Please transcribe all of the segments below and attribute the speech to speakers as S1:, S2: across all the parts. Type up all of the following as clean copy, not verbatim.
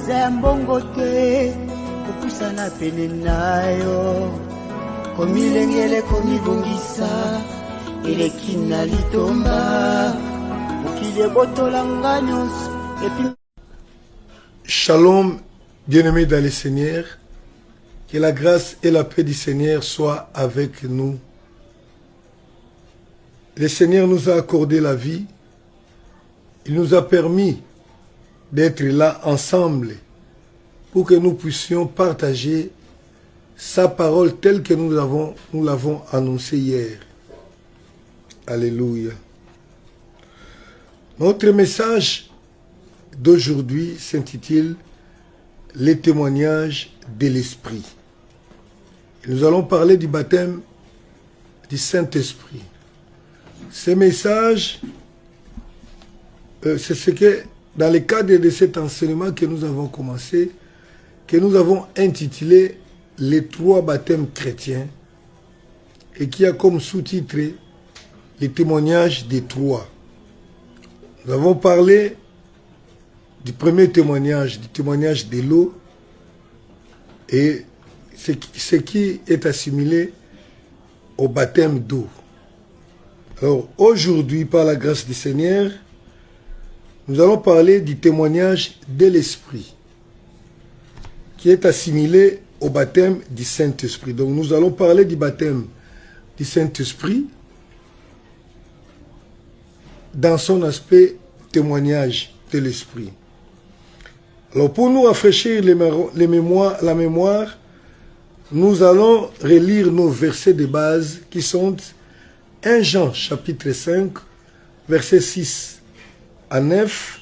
S1: mbongo te kopusana pene nayo komilengele komibongisa eleki na litomba mokili botola nyonso epi.
S2: Shalom, bien-aimés dans le Seigneur, que la grâce et la paix du Seigneur soient avec nous. Le Seigneur nous a accordé la vie, il nous a permis d'être là ensemble pour que nous puissions partager sa parole telle que nous l'avons annoncée hier. Alléluia. Notre message d'aujourd'hui s'intitule « Les témoignages de l'Esprit ». Nous allons parler du baptême du Saint-Esprit. Ce message, c'est ce que, dans le cadre de cet enseignement que nous avons commencé, que nous avons intitulé « Les trois baptêmes chrétiens » et qui a comme sous-titre « Les témoignages des trois ». Nous avons parlé du premier témoignage, du témoignage de l'eau, et ce qui est assimilé au baptême d'eau. Alors aujourd'hui, par la grâce du Seigneur, nous allons parler du témoignage de l'Esprit, qui est assimilé au baptême du Saint-Esprit. Donc nous allons parler du baptême du Saint-Esprit dans son aspect témoignage de l'Esprit. Alors pour nous rafraîchir la mémoire, nous allons relire nos versets de base qui sont 1 Jean chapitre 5, versets 6 à 9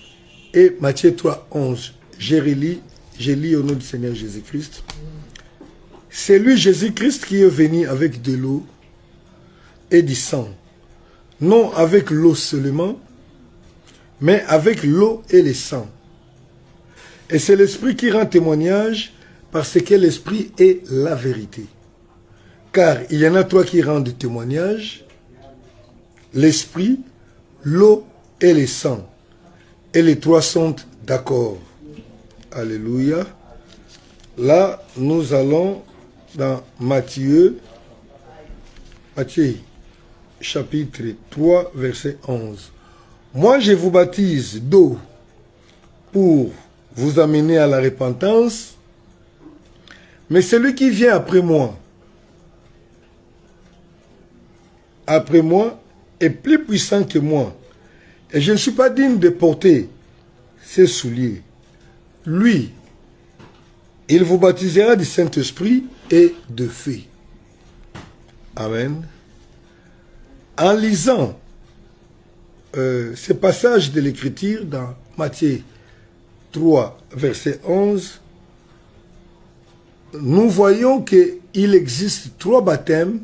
S2: et Matthieu 3, 11. Je lis au nom du Seigneur Jésus-Christ. C'est lui Jésus-Christ qui est venu avec de l'eau et du sang, non avec l'eau seulement, mais avec l'eau et le sang. Et c'est l'Esprit qui rend témoignage parce que l'Esprit est la vérité. Car il y en a trois qui rendent témoignage, l'Esprit, l'eau et le sang. Et les trois sont d'accord. Alléluia. Là, nous allons dans Matthieu chapitre 3, verset 11. Moi, je vous baptise d'eau pour vous amener à la repentance, mais celui qui vient après moi est plus puissant que moi, et je ne suis pas digne de porter ses souliers. Lui, il vous baptisera du Saint-Esprit et de feu. Amen. En lisant ce passage de l'Écriture dans Matthieu 3, verset 11, nous voyons qu'il existe trois baptêmes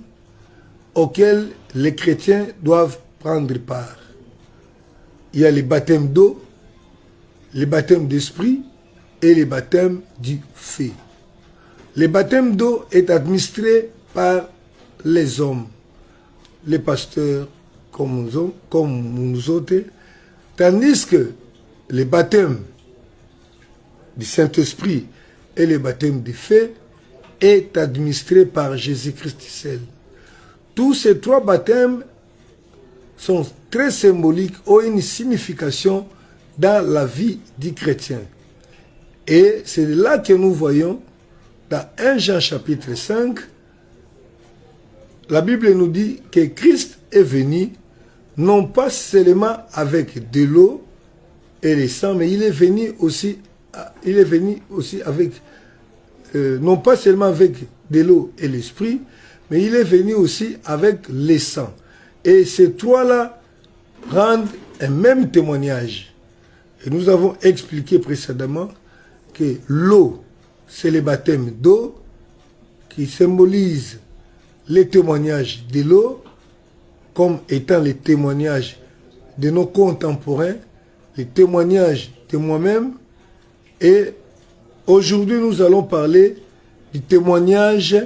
S2: auxquels les chrétiens doivent prendre part. Il y a le baptême d'eau, le baptême d'esprit et le baptême du feu. Le baptême d'eau est administré par les hommes, les pasteurs comme nous autres, tandis que le baptême du Saint-Esprit et le baptême du feu est administré par Jésus-Christ seul. Tous ces trois baptêmes sont très symboliques, ont une signification dans la vie du chrétien. Et c'est là que nous voyons, dans 1 Jean chapitre 5, la Bible nous dit que Christ est venu, non pas seulement avec de l'eau et le sang, mais il est venu aussi avec, non pas seulement avec de l'eau et l'esprit, mais il est venu aussi avec le sang. Et ces trois-là rendent un même témoignage. Et nous avons expliqué précédemment que l'eau, c'est le baptême d'eau qui symbolise les témoignages de l'eau comme étant les témoignages de nos contemporains, les témoignages de moi-même. Et aujourd'hui, nous allons parler du témoignage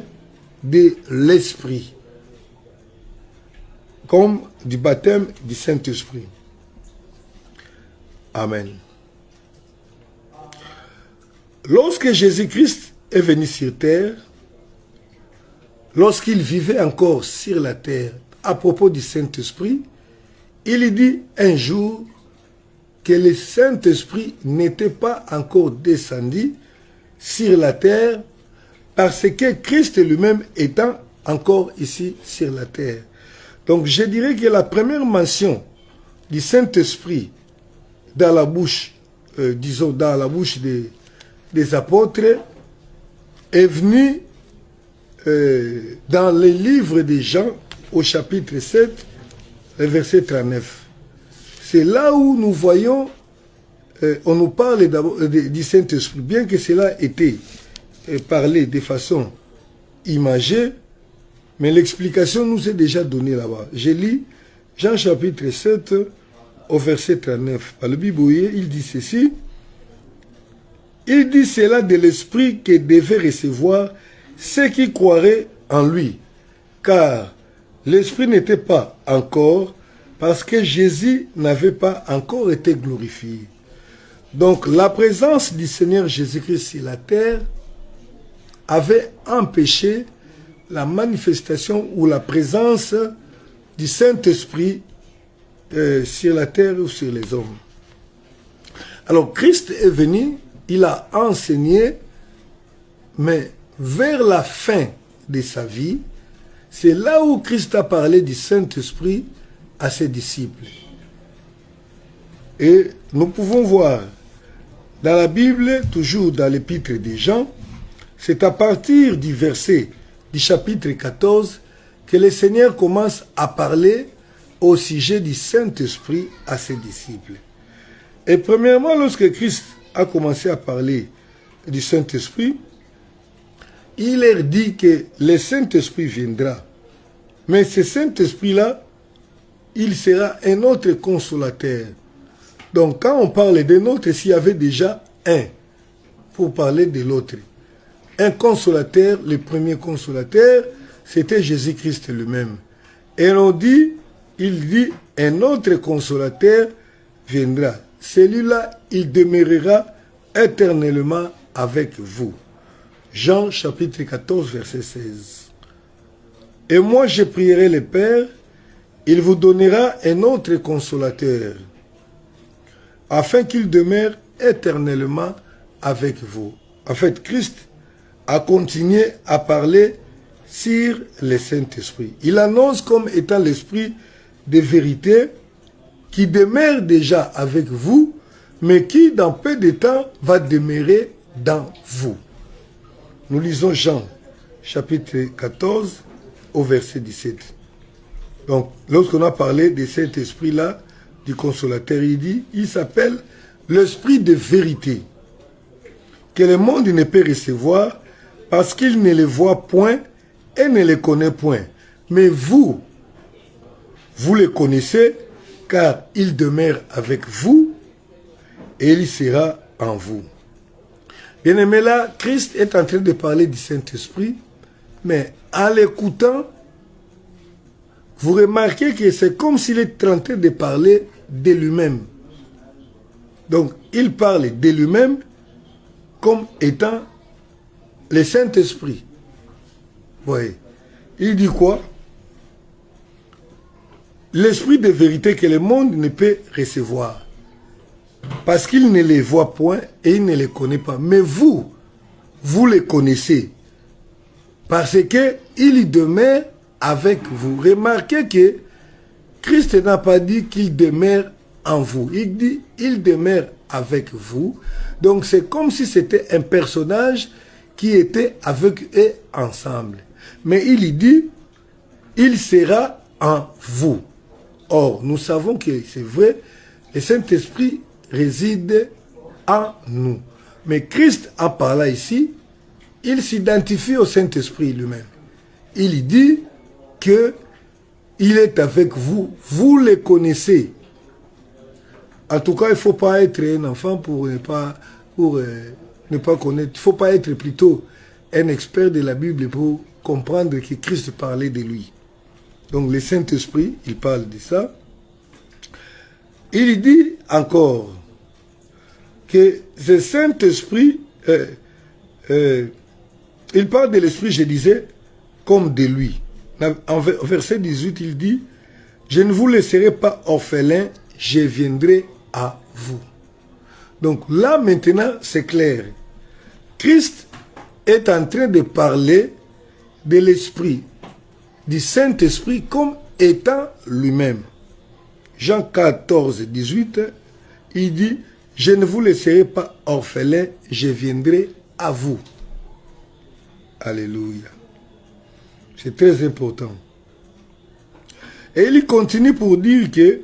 S2: de l'Esprit, comme du baptême du Saint-Esprit. Amen. lorsque Jésus-Christ est venu sur terre, lorsqu'il vivait encore sur la terre, à propos du Saint-Esprit, il dit un jour que le Saint-Esprit n'était pas encore descendu sur la terre parce que Christ lui-même étant encore ici sur la terre. Donc je dirais que la première mention du Saint-Esprit dans la bouche, disons dans la bouche des apôtres, est venue dans le livre de Jean au chapitre 7, le verset 39. C'est là où nous voyons, on nous parle d'abord du Saint-Esprit, bien que cela ait été parlé de façon imagée, mais l'explication nous est déjà donnée là-bas. Je lis Jean chapitre 7 au verset 39. Par le Bibouillet, il dit ceci. Il dit cela de l'Esprit que devaient recevoir ceux qui croiraient en lui, car l'Esprit n'était pas encore, parce que Jésus n'avait pas encore été glorifié. Donc la présence du Seigneur Jésus-Christ sur la terre avait empêché la manifestation ou la présence du Saint-Esprit sur la terre ou sur les hommes. Alors Christ est venu, il a enseigné, mais vers la fin de sa vie, c'est là où Christ a parlé du Saint-Esprit à ses disciples. Et nous pouvons voir dans la Bible, toujours dans l'épître des Jean, c'est à partir du verset du chapitre 14 que le Seigneur commence à parler au sujet du Saint-Esprit à ses disciples. Et premièrement, lorsque Christ a commencé à parler du Saint-Esprit, il leur dit que le Saint-Esprit viendra. Mais ce Saint-Esprit-là, il sera un autre consolateur. Donc quand on parle d'un autre, s'il y avait déjà un, pour parler de l'autre. Un consolateur, le premier consolateur, c'était Jésus-Christ lui-même. Et on dit, il dit, un autre consolateur viendra. Celui-là, il demeurera éternellement avec vous. Jean chapitre 14, verset 16. Et moi, je prierai le Père, il vous donnera un autre consolateur, afin qu'il demeure éternellement avec vous. En fait, Christ a continué à parler sur le Saint-Esprit. Il annonce comme étant l'Esprit de vérité qui demeure déjà avec vous, mais qui, dans peu de temps, va demeurer dans vous. Nous lisons Jean, chapitre 14, au verset 17. Donc, lorsqu'on a parlé de cet esprit-là, du consolateur, il dit, il s'appelle l'esprit de vérité, que le monde ne peut recevoir parce qu'il ne le voit point et ne le connaît point. Mais vous, vous le connaissez, car il demeure avec vous et il sera en vous. Bien aimé, là, Christ est en train de parler du Saint-Esprit, mais en l'écoutant, vous remarquez que c'est comme s'il est en train de parler de lui-même. Donc, il parle de lui-même comme étant le Saint-Esprit. Vous voyez. Il dit quoi? L'esprit de vérité que le monde ne peut recevoir. Parce qu'il ne les voit point et il ne les connaît pas. Mais vous, vous les connaissez. Parce qu'il demeure avec vous. Remarquez que Christ n'a pas dit qu'il demeure en vous. Il dit il demeure avec vous. Donc c'est comme si c'était un personnage qui était avec eux ensemble. Mais il dit il sera en vous. Or, nous savons que c'est vrai, le Saint-Esprit réside en nous. Mais Christ, en parlant ici, il s'identifie au Saint-Esprit lui-même. Il dit que il est avec vous, vous le connaissez. En tout cas, il ne faut pas être un enfant pour ne pas connaître. Il ne faut pas être plutôt un expert de la Bible pour comprendre que Christ parlait de lui. Donc le Saint-Esprit, il parle de ça. Il dit encore que ce Saint-Esprit il parle de l'Esprit, je disais, comme de lui. En verset 18, il dit, je ne vous laisserai pas orphelin, je viendrai à vous. Donc là, maintenant, c'est clair. Christ est en train de parler de l'Esprit, du Saint-Esprit comme étant lui-même. Jean 14, 18, il dit, je ne vous laisserai pas orphelin, je viendrai à vous. Alléluia. C'est très important. Et il continue pour dire que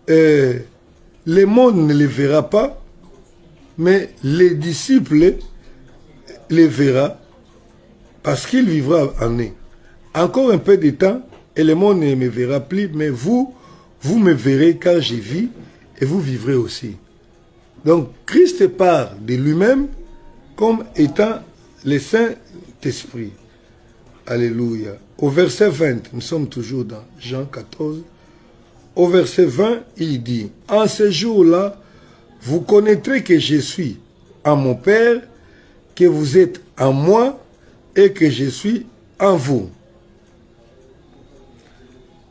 S2: le monde ne le verra pas, mais les disciples le verront parce qu'il vivra en eux. Encore un peu de temps et le monde ne me verra plus, mais vous me verrez car je vis et vous vivrez aussi. Donc Christ parle de lui-même comme étant le Saint-Esprit. Alléluia. Au verset 20, nous sommes toujours dans Jean 14. Au verset 20, il dit, en ce jour-là, vous connaîtrez que je suis en mon Père, que vous êtes en moi et que je suis en vous.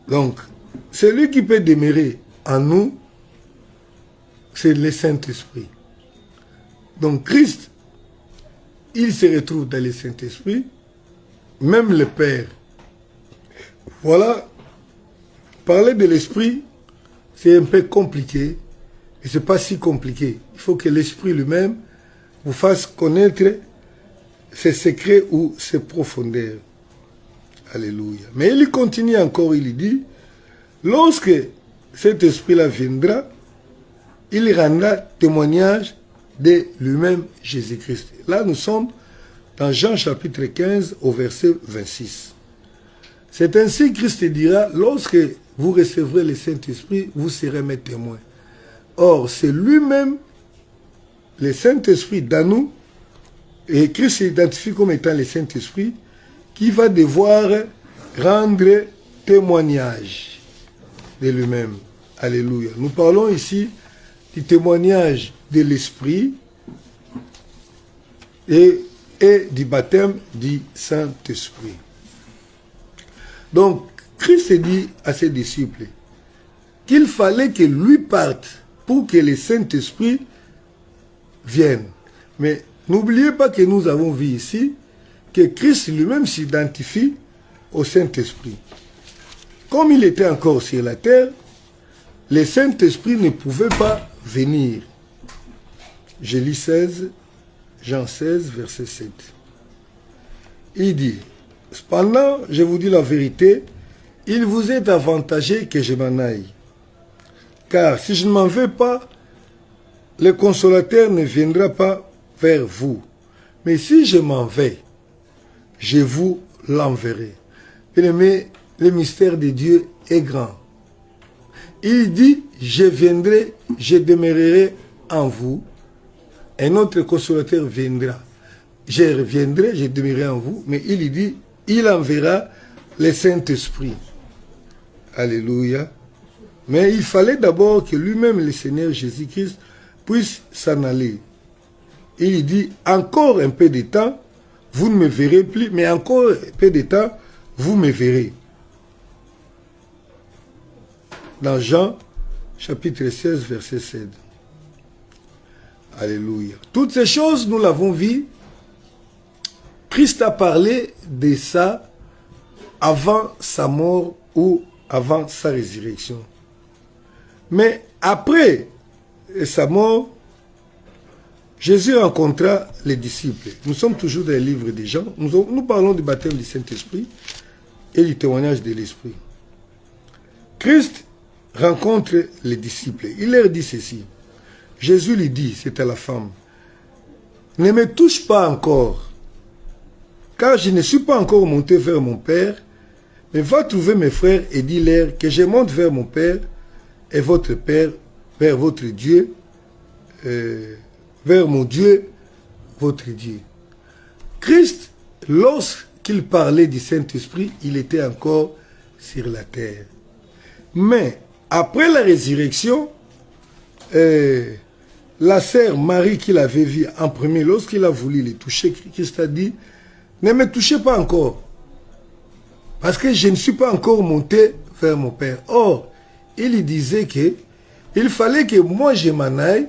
S2: Donc, celui qui peut demeurer en nous, c'est le Saint-Esprit. Donc, Christ, il se retrouve dans le Saint-Esprit, même le Père. Voilà, parler de l'Esprit, c'est un peu compliqué, et ce n'est pas si compliqué. Il faut que l'Esprit lui-même vous fasse connaître ses secrets ou ses profondeurs. Alléluia. Mais il continue encore, il dit, lorsque cet Esprit-là viendra, il rendra témoignage de lui-même Jésus-Christ. Là, nous sommes dans Jean chapitre 15 au verset 26. C'est ainsi que Christ dira, lorsque vous recevrez le Saint-Esprit, vous serez mes témoins. Or, c'est lui-même, le Saint-Esprit dans nous, et Christ s'identifie comme étant le Saint-Esprit, qui va devoir rendre témoignage de lui-même. Alléluia. Nous parlons ici du témoignage de l'Esprit et du baptême du Saint-Esprit. Donc, Christ dit à ses disciples qu'il fallait que lui parte pour que le Saint-Esprit vienne. Mais n'oubliez pas que nous avons vu ici que Christ lui-même s'identifie au Saint-Esprit. Comme il était encore sur la terre, le Saint-Esprit ne pouvait pas venir. Je lis 16, Jean 16, verset 7. Il dit, cependant, je vous dis la vérité, il vous est avantagé que je m'en aille. Car si je ne m'en vais pas, le consolateur ne viendra pas vers vous. Mais si je m'en vais, je vous l'enverrai. Bien-aimé, le mystère de Dieu est grand. Il dit, je viendrai, je demeurerai en vous. Un autre consolateur viendra. Je reviendrai, je demeurerai en vous. Mais il dit, il enverra le Saint-Esprit. Alléluia. Mais il fallait d'abord que lui-même, le Seigneur Jésus-Christ, puisse s'en aller. Il dit, encore un peu de temps, vous ne me verrez plus, mais encore un peu de temps, vous me verrez. Dans Jean, chapitre 16, verset 7. Alléluia. Toutes ces choses, nous l'avons vu. Christ a parlé de ça avant sa mort ou avant sa résurrection. Mais après sa mort, Jésus rencontra les disciples. Nous sommes toujours dans les livres des gens. Nous parlons du baptême du Saint-Esprit et du témoignage de l'Esprit. Christ rencontre les disciples. Il leur dit ceci. Jésus lui dit, c'est à la femme, ne me touche pas encore, car je ne suis pas encore monté vers mon Père, mais va trouver mes frères et dis-leur que je monte vers mon Père et votre Père, vers votre Dieu, vers mon Dieu, votre Dieu. Christ, lorsqu'il parlait du Saint-Esprit, il était encore sur la terre. Mais, après la résurrection, la sœur Marie qui l'avait vu en premier, lorsqu'il a voulu les toucher, Christ a dit, ne me touchez pas encore, parce que je ne suis pas encore monté vers mon Père. Or, il lui disait que il fallait que moi je m'en aille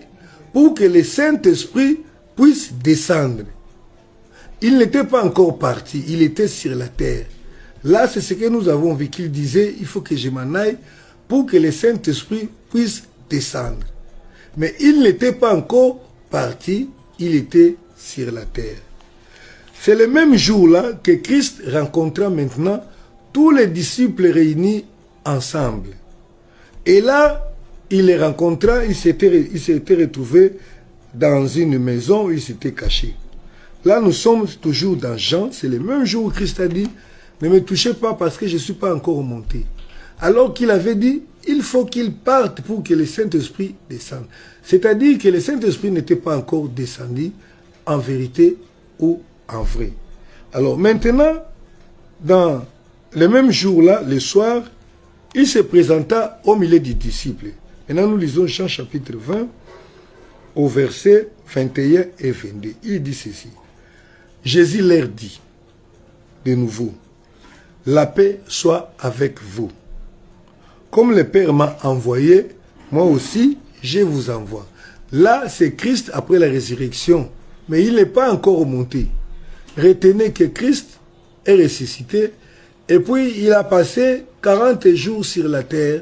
S2: pour que le Saint-Esprit puisse descendre. Il n'était pas encore parti, il était sur la terre. Là, c'est ce que nous avons vu, qu'il disait, il faut que je m'en aille pour que le Saint-Esprit puisse descendre. Mais il n'était pas encore parti, il était sur la terre. C'est le même jour-là que Christ rencontra maintenant tous les disciples réunis ensemble. Et là, il les rencontra, il s'était retrouvé dans une maison où il s'était caché. Là, nous sommes toujours dans Jean, c'est le même jour où Christ a dit, ne me touchez pas parce que je ne suis pas encore monté. Alors qu'il avait dit, il faut qu'il parte pour que le Saint-Esprit descende. C'est-à-dire que le Saint-Esprit n'était pas encore descendu en vérité ou en vrai. Alors maintenant, dans le même jour-là, le soir, il se présenta au milieu des disciples. Maintenant, nous lisons Jean chapitre 20, au verset 21 et 22. Il dit ceci. Jésus leur dit, de nouveau, la paix soit avec vous. Comme le Père m'a envoyé, moi aussi, je vous envoie. Là, c'est Christ après la résurrection, mais il n'est pas encore monté. Retenez que Christ est ressuscité, et puis il a passé 40 jours sur la terre,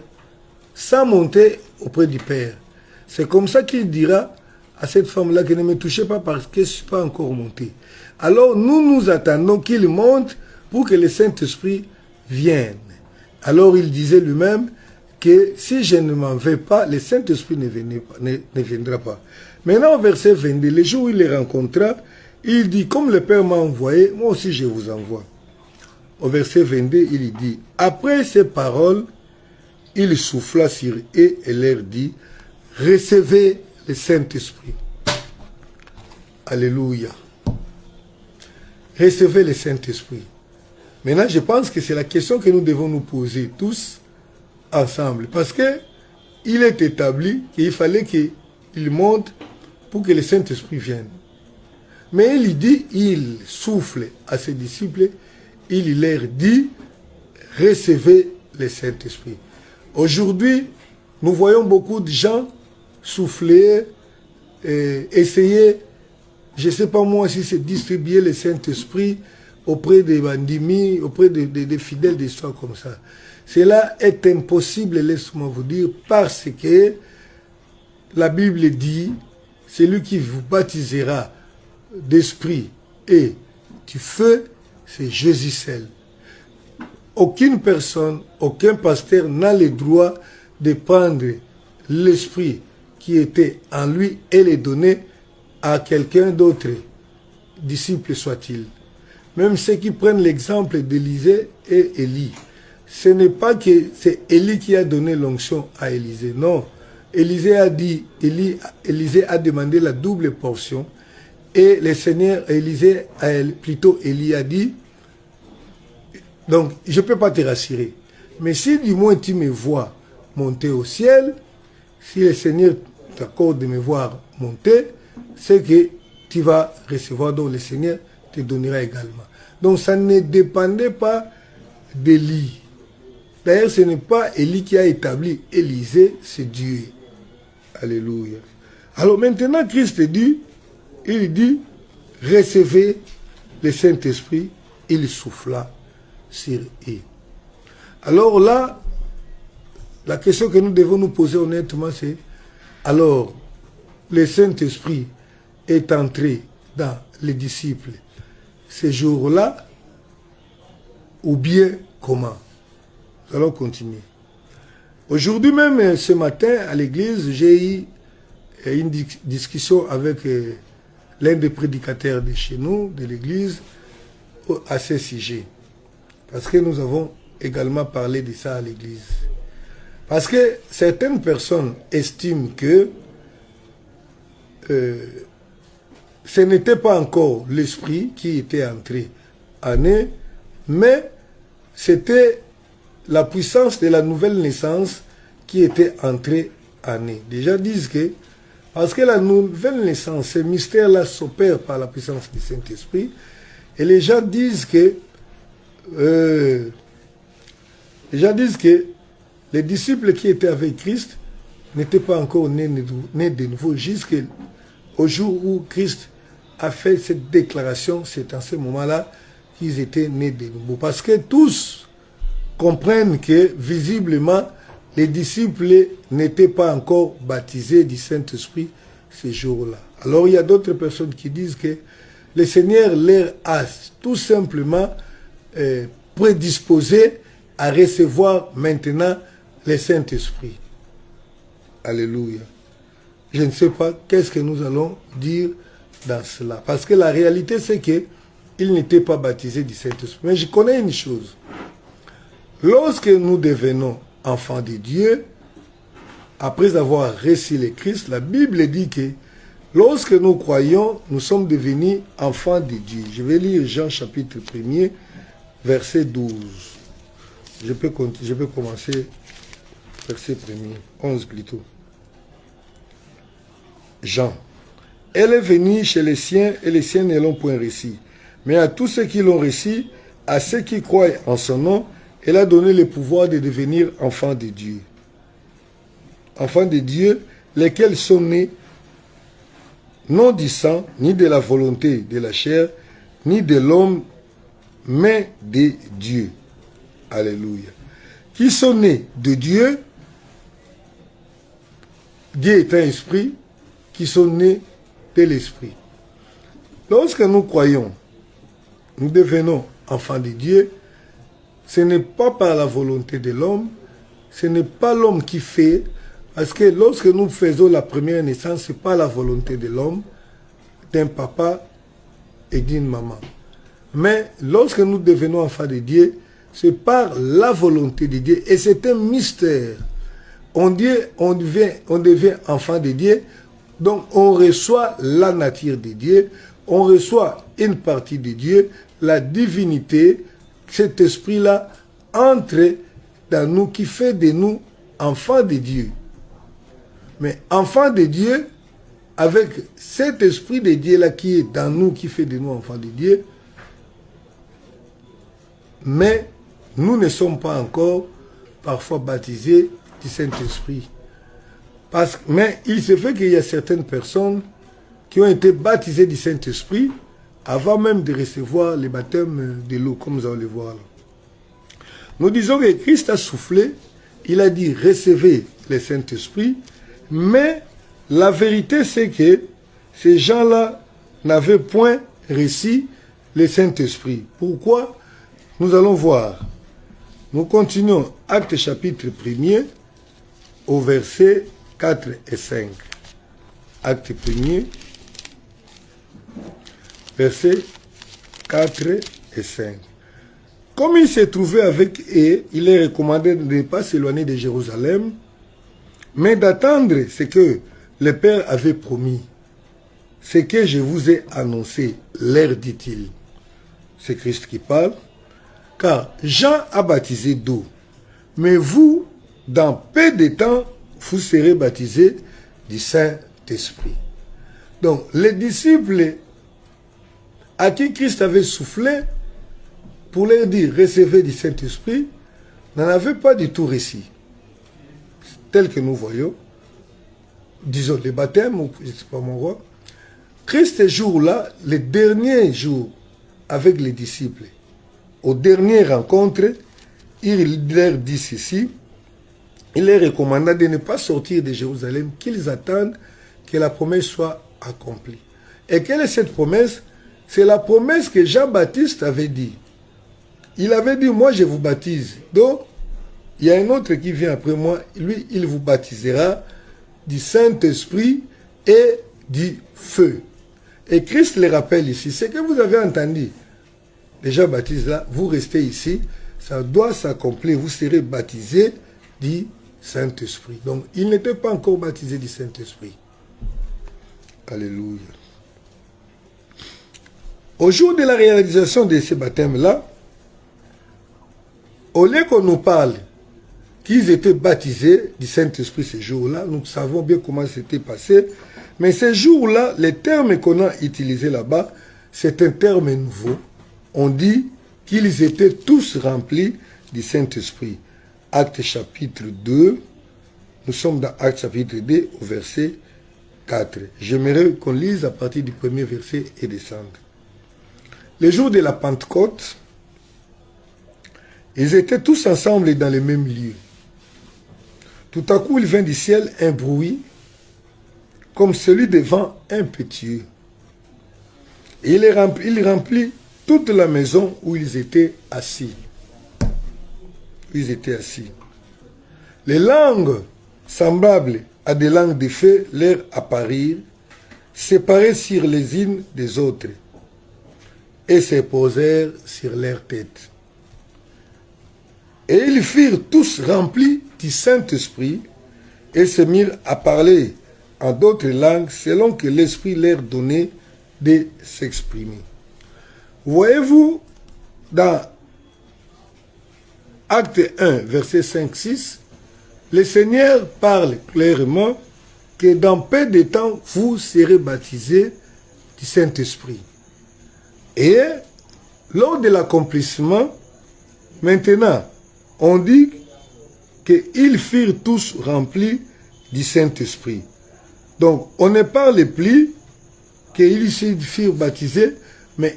S2: sans monter auprès du Père. C'est comme ça qu'il dira à cette femme-là que ne me touchez pas parce que je ne suis pas encore monté. Alors nous attendons qu'il monte pour que le Saint-Esprit vienne. Alors il disait lui-même que si je ne m'en vais pas, le Saint-Esprit ne viendra pas. Maintenant au verset 22, le jour où il les rencontra, il dit, comme le Père m'a envoyé, moi aussi je vous envoie. Au verset 22, il dit, après ces paroles, il souffla sur eux et leur dit, recevez le Saint-Esprit. Alléluia. Recevez le Saint-Esprit. Maintenant, je pense que c'est la question que nous devons nous poser tous ensemble. Parce que il est établi qu'il fallait qu'il monte pour que le Saint-Esprit vienne. Mais il dit, il souffle à ses disciples, il leur dit, recevez le Saint-Esprit. Aujourd'hui, nous voyons beaucoup de gens souffler, essayer, je ne sais pas moi si c'est distribuer le Saint-Esprit auprès des bandits, auprès des fidèles d'histoire comme ça. Cela est impossible, laisse-moi vous dire, parce que la Bible dit, celui qui vous baptisera d'esprit et du feu, c'est Jésus seul. Aucune personne, aucun pasteur n'a le droit de prendre l'esprit qui était en lui et le donner à quelqu'un d'autre, disciple soit-il. Même ceux qui prennent l'exemple d'Élisée et Élie, ce n'est pas que c'est Élie qui a donné l'onction à Élisée, non. Élisée a dit, Élisée a demandé la double portion et le Seigneur, Élie a dit, donc je ne peux pas te rassurer, mais si du moins tu me vois monter au ciel, si le Seigneur t'accorde de me voir monter, c'est que tu vas recevoir, donc le Seigneur te donnera également. Donc ça ne dépendait pas d'Élie. D'ailleurs, ce n'est pas Élie qui a établi Élisée, c'est Dieu. Alléluia. Alors maintenant, Christ dit, il dit, recevez le Saint-Esprit, il souffla sur eux. Alors là, la question que nous devons nous poser honnêtement, c'est, alors, le Saint-Esprit est entré dans les disciples ces jours-là, ou bien comment? Nous allons continuer. Aujourd'hui même, ce matin, à l'église, j'ai eu une discussion avec l'un des prédicateurs de chez nous, de l'église, à ce sujet. Parce que nous avons également parlé de ça à l'église. Parce que certaines personnes estiment que ce n'était pas encore l'esprit qui était entré en eux, mais c'était la puissance de la nouvelle naissance qui était entrée en eux. Déjà disent que Parce que la nouvelle naissance, ce mystère-là s'opère par la puissance du Saint-Esprit. Et les gens disent que les disciples qui étaient avec Christ n'étaient pas encore nés de nouveau jusqu'au jour où Christ a fait cette déclaration. C'est en ce moment-là qu'ils étaient nés de nouveau. Parce que tous comprennent que visiblement les disciples n'étaient pas encore baptisés du Saint-Esprit ce jour-là. Alors il y a d'autres personnes qui disent que le Seigneur leur a tout simplement prédisposé à recevoir maintenant le Saint-Esprit. Alléluia. Je ne sais pas qu'est-ce que nous allons dire dans cela. Parce que la réalité, c'est qu'ils n'étaient pas baptisés du Saint-Esprit. Mais je connais une chose. Lorsque nous devenons enfants de Dieu, après avoir reçu le Christ, la Bible dit que lorsque nous croyons, nous sommes devenus enfants de Dieu. Je vais lire Jean chapitre 1er, verset 12. Je peux commencer verset 1er, 11 plutôt. Jean. Elle est venue chez les siens et les siens ne l'ont point reçu. Mais à tous ceux qui l'ont reçu, à ceux qui croient en son nom, elle a donné le pouvoir de devenir enfants de Dieu. Enfants de Dieu, lesquels sont nés non du sang, ni de la volonté de la chair, ni de l'homme, mais de Dieu. Alléluia. Qui sont nés de Dieu, Dieu est un esprit, qui sont nés de l'esprit. Lorsque nous croyons, nous devenons enfants de Dieu, ce n'est pas par la volonté de l'homme, ce n'est pas l'homme qui fait, parce que lorsque nous faisons la première naissance, ce n'est pas la volonté de l'homme, d'un papa et d'une maman. Mais lorsque nous devenons enfants de Dieu, c'est par la volonté de Dieu. Et c'est un mystère. On devient enfant de Dieu, donc on reçoit la nature de Dieu, on reçoit une partie de Dieu, la divinité, cet esprit-là entre dans nous, qui fait de nous enfants de Dieu. Mais enfants de Dieu, avec cet esprit de Dieu-là qui est dans nous, qui fait de nous enfants de Dieu, mais nous ne sommes pas encore parfois baptisés du Saint-Esprit. Mais il se fait qu'il y a certaines personnes qui ont été baptisées du Saint-Esprit avant même de recevoir le baptême de l'eau, comme vous allez le voir là. Nous disons que Christ a soufflé, il a dit recevez le Saint-Esprit, mais la vérité c'est que ces gens-là n'avaient point reçu le Saint-Esprit. Pourquoi? Nous allons voir. Nous continuons Actes chapitre 1er au verset 4 et 5. Acte 1er, versets 4 et 5. Comme il s'est trouvé avec eux, il est recommandé de ne pas s'éloigner de Jérusalem, mais d'attendre ce que le Père avait promis. Ce que je vous ai annoncé, leur dit-il. C'est Christ qui parle. Car Jean a baptisé d'eau, mais vous, dans peu de temps, vous serez baptisés du Saint-Esprit. Donc, les disciples à qui Christ avait soufflé pour leur dire recevez du Saint-Esprit, n'en avaient pas du tout reçu. Tel que nous voyons, disons les baptêmes, je ne sais pas mon roi. Christ, ce jour-là, le dernier jour avec les disciples, aux dernières rencontres, il leur dit ceci, il leur recommanda de ne pas sortir de Jérusalem, qu'ils attendent que la promesse soit accomplie. Et quelle est cette promesse? C'est la promesse que Jean-Baptiste avait dit. Il avait dit, moi je vous baptise. Donc, il y a un autre qui vient après moi, lui, il vous baptisera du Saint-Esprit et du feu. Et Christ le rappelle ici, ce que vous avez entendu, les Jean-Baptiste là, vous restez ici, ça doit s'accomplir, vous serez baptisés du Saint-Esprit. Donc, il n'était pas encore baptisé du Saint-Esprit. Alléluia. Au jour de la réalisation de ce baptême-là, au lieu qu'on nous parle qu'ils étaient baptisés du Saint-Esprit ce jour-là. Nous savons bien comment c'était passé. Mais ce jour-là, les termes qu'on a utilisés là-bas, c'est un terme nouveau. On dit qu'ils étaient tous remplis du Saint-Esprit. Acte chapitre 2, nous sommes dans Acte chapitre 2 au verset 4. J'aimerais qu'on lise à partir du premier verset et descendre. Le jour de la Pentecôte, ils étaient tous ensemble dans le même lieu. Tout à coup, il vint du ciel un bruit, comme celui de vent impétueux. Et il remplit toute la maison où ils étaient assis. Ils étaient assis. Les langues semblables à des langues de feu leur apparurent, séparées sur les unes des autres, et se posèrent sur leurs têtes. Et ils furent tous remplis du Saint-Esprit et se mirent à parler en d'autres langues selon que l'Esprit leur donnait de s'exprimer. Voyez-vous, dans Acte 1, verset 5-6, le Seigneur parle clairement que dans peu de temps, vous serez baptisés du Saint-Esprit. Et lors de l'accomplissement, maintenant, on dit qu'ils furent tous remplis du Saint-Esprit. Donc, on ne parle plus qu'ils furent baptisés, mais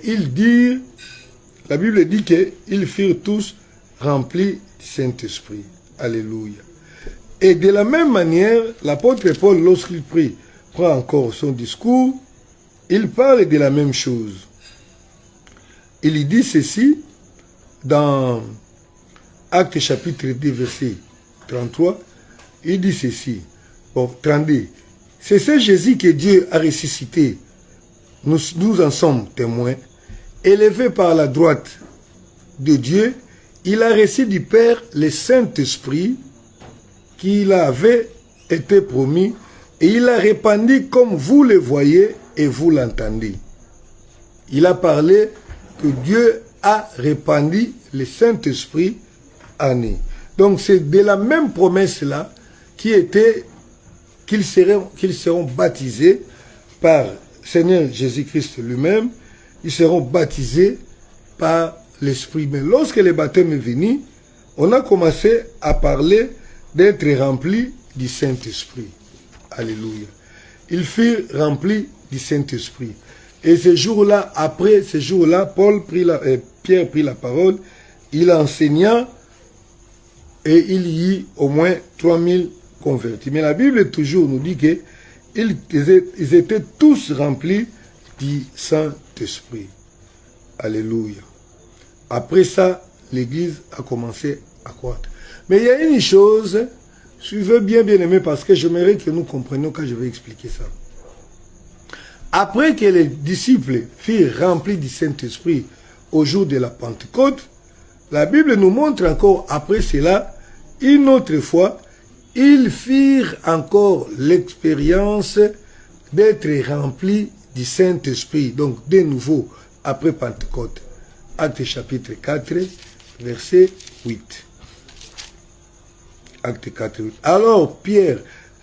S2: la Bible dit qu'ils furent tous remplis du Saint-Esprit. Alléluia. Et de la même manière, l'apôtre Paul, lorsqu'il prend encore son discours, il parle de la même chose. Il dit ceci dans Acte chapitre 2, verset 33, il dit ceci, bon, 32, c'est ce Jésus que Dieu a ressuscité, nous en sommes témoins, élevé par la droite de Dieu, il a reçu du Père le Saint-Esprit qu'il avait été promis, et il a répandu comme vous le voyez et vous l'entendez. Il a parlé que Dieu a répandu le Saint-Esprit en nous. Donc c'est de la même promesse-là qui était qu'ils seront baptisés par Seigneur Jésus-Christ lui-même, ils seront baptisés par l'Esprit. Mais lorsque le baptême est venu, on a commencé à parler d'être remplis du Saint-Esprit. Alléluia. Ils furent remplis du Saint-Esprit. Et ce jour-là, après ce jour-là, Pierre prit la parole, il enseigna et il y eut au moins 3000 convertis. Mais la Bible toujours nous dit qu'ils étaient tous remplis du Saint-Esprit. Alléluia. Après ça, l'Église a commencé à croître. Mais il y a une chose, suivez bien, bien aimé, parce que j'aimerais que nous comprenions quand je vais expliquer ça. Après que les disciples furent remplis du Saint-Esprit au jour de la Pentecôte, la Bible nous montre encore après cela, une autre fois, ils firent encore l'expérience d'être remplis du Saint-Esprit. Donc, de nouveau, après Pentecôte. Acte chapitre 4, verset 8. Acte 4, 8. Alors, Pierre,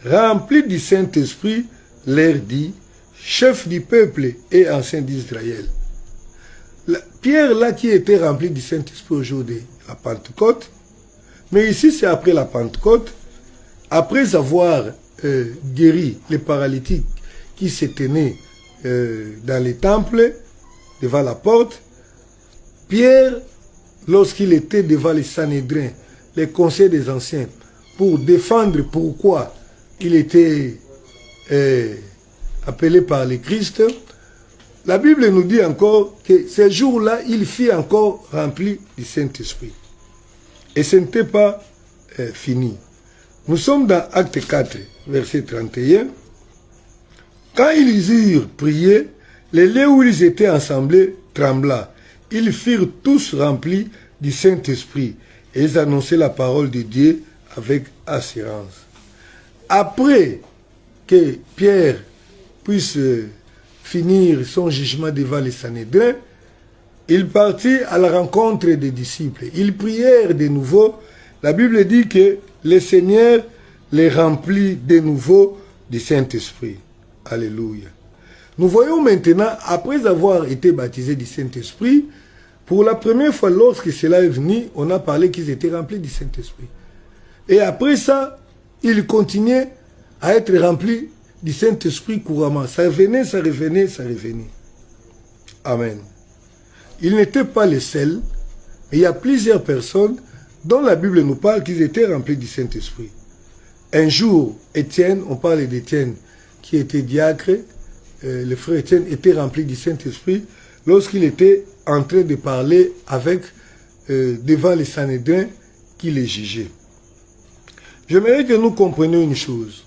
S2: rempli du Saint-Esprit, leur dit, chef du peuple et ancien d'Israël. Pierre, là, qui était rempli du Saint-Esprit au jour de la Pentecôte, mais ici, c'est après la Pentecôte, après avoir guéri les paralytiques qui se tenaient dans les temples, devant la porte, Pierre, lorsqu'il était devant les Sanhédrins, les conseils des anciens, pour défendre pourquoi il était appelé par le Christ, la Bible nous dit encore que ce jour-là, il fut encore rempli du Saint-Esprit. Et ce n'était pas fini. Nous sommes dans Acte 4, verset 31. Quand ils eurent prié, les lieux où ils étaient assemblés trembla. Ils furent tous remplis du Saint-Esprit et ils annonçaient la parole de Dieu avec assurance. Après que Pierre puisse finir son jugement devant les Sanhédrins, il partit à la rencontre des disciples. Ils prièrent de nouveau La Bible dit que le Seigneur les remplit de nouveau du Saint-Esprit. Alléluia. Nous voyons maintenant, après avoir été baptisés du Saint-Esprit, pour la première fois, lorsque cela est venu, on a parlé qu'ils étaient remplis du Saint-Esprit. Et après ça, ils continuaient à être remplis du Saint-Esprit couramment. Ça revenait, ça revenait, ça revenait. Amen. Ils n'étaient pas les seuls. Il y a plusieurs personnes dont la Bible nous parle qu'ils étaient remplis du Saint-Esprit. Un jour, Étienne, on parle d'Étienne qui était diacre, le frère Étienne était rempli du Saint-Esprit lorsqu'il était en train de parler avec, devant les Sanhédrins qui les jugeaient. J'aimerais que nous comprenions une chose.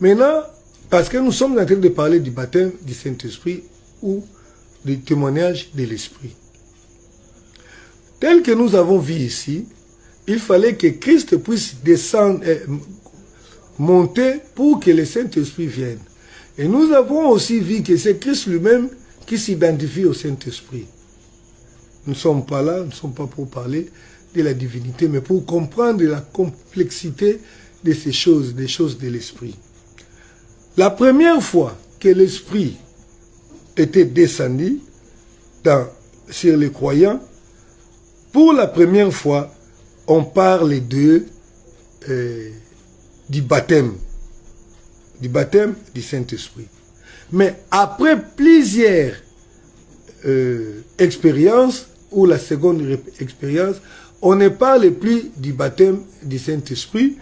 S2: Maintenant, parce que nous sommes en train de parler du baptême du Saint-Esprit ou du témoignage de l'Esprit. Tel que nous avons vu ici, il fallait que Christ puisse descendre, monter pour que le Saint-Esprit vienne. Et nous avons aussi vu que c'est Christ lui-même qui s'identifie au Saint-Esprit. Nous ne sommes pas là, nous ne sommes pas pour parler de la divinité, mais pour comprendre la complexité de ces choses, des choses de l'Esprit. La première fois que l'Esprit était descendu sur les croyants, pour la première fois, on parle du baptême du Saint-Esprit. Mais après plusieurs expériences, ou la seconde expérience, on ne parle plus du baptême du Saint-Esprit,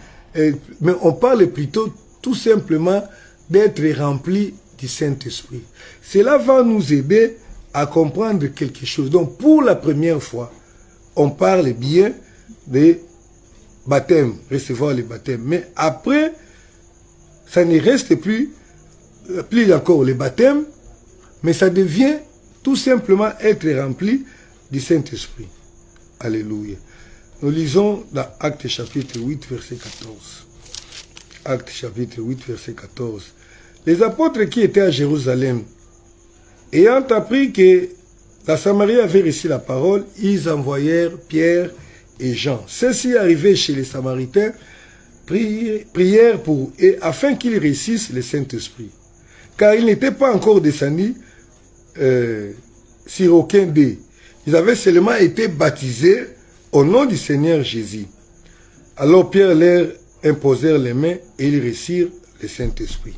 S2: mais on parle plutôt tout simplement d'être rempli du Saint-Esprit. Cela va nous aider à comprendre quelque chose. Donc pour la première fois, on parle bien de baptême, recevoir le baptême. Mais après, ça ne reste plus encore le baptême, mais ça devient tout simplement être rempli du Saint-Esprit. Alléluia. Nous lisons dans Actes chapitre 8, verset 14. Actes chapitre 8, verset 14. Les apôtres qui étaient à Jérusalem, ayant appris que la Samarie avait reçu la parole, ils envoyèrent Pierre et Jean. Ceux-ci arrivaient chez les Samaritains, prièrent pour eux afin qu'ils reçissent le Saint-Esprit. Car il n'était pas encore descendu sur aucun d'eux. Ils avaient seulement été baptisés au nom du Seigneur Jésus. Alors Pierre leur imposèrent les mains et ils reçurent le Saint-Esprit.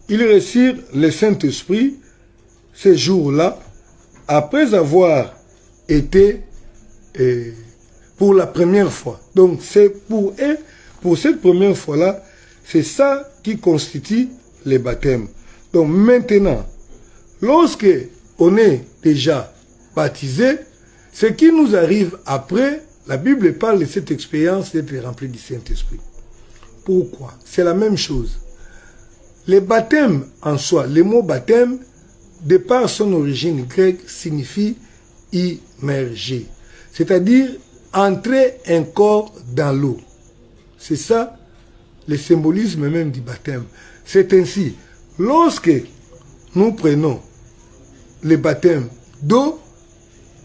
S2: Ils reçurent le Saint-Esprit ce jour-là, après avoir été pour la première fois. Donc c'est pour eux, pour cette première fois-là, c'est ça qui constitue le baptême. Donc maintenant, lorsque on est déjà baptisé, ce qui nous arrive après, la Bible parle de cette expérience d'être rempli du Saint-Esprit. Pourquoi? C'est la même chose. Le baptême en soi, le mot baptême, de par son origine grecque, signifie immerger. C'est-à-dire entrer un corps dans l'eau. C'est ça le symbolisme même du baptême. C'est ainsi, lorsque nous prenons le baptême d'eau,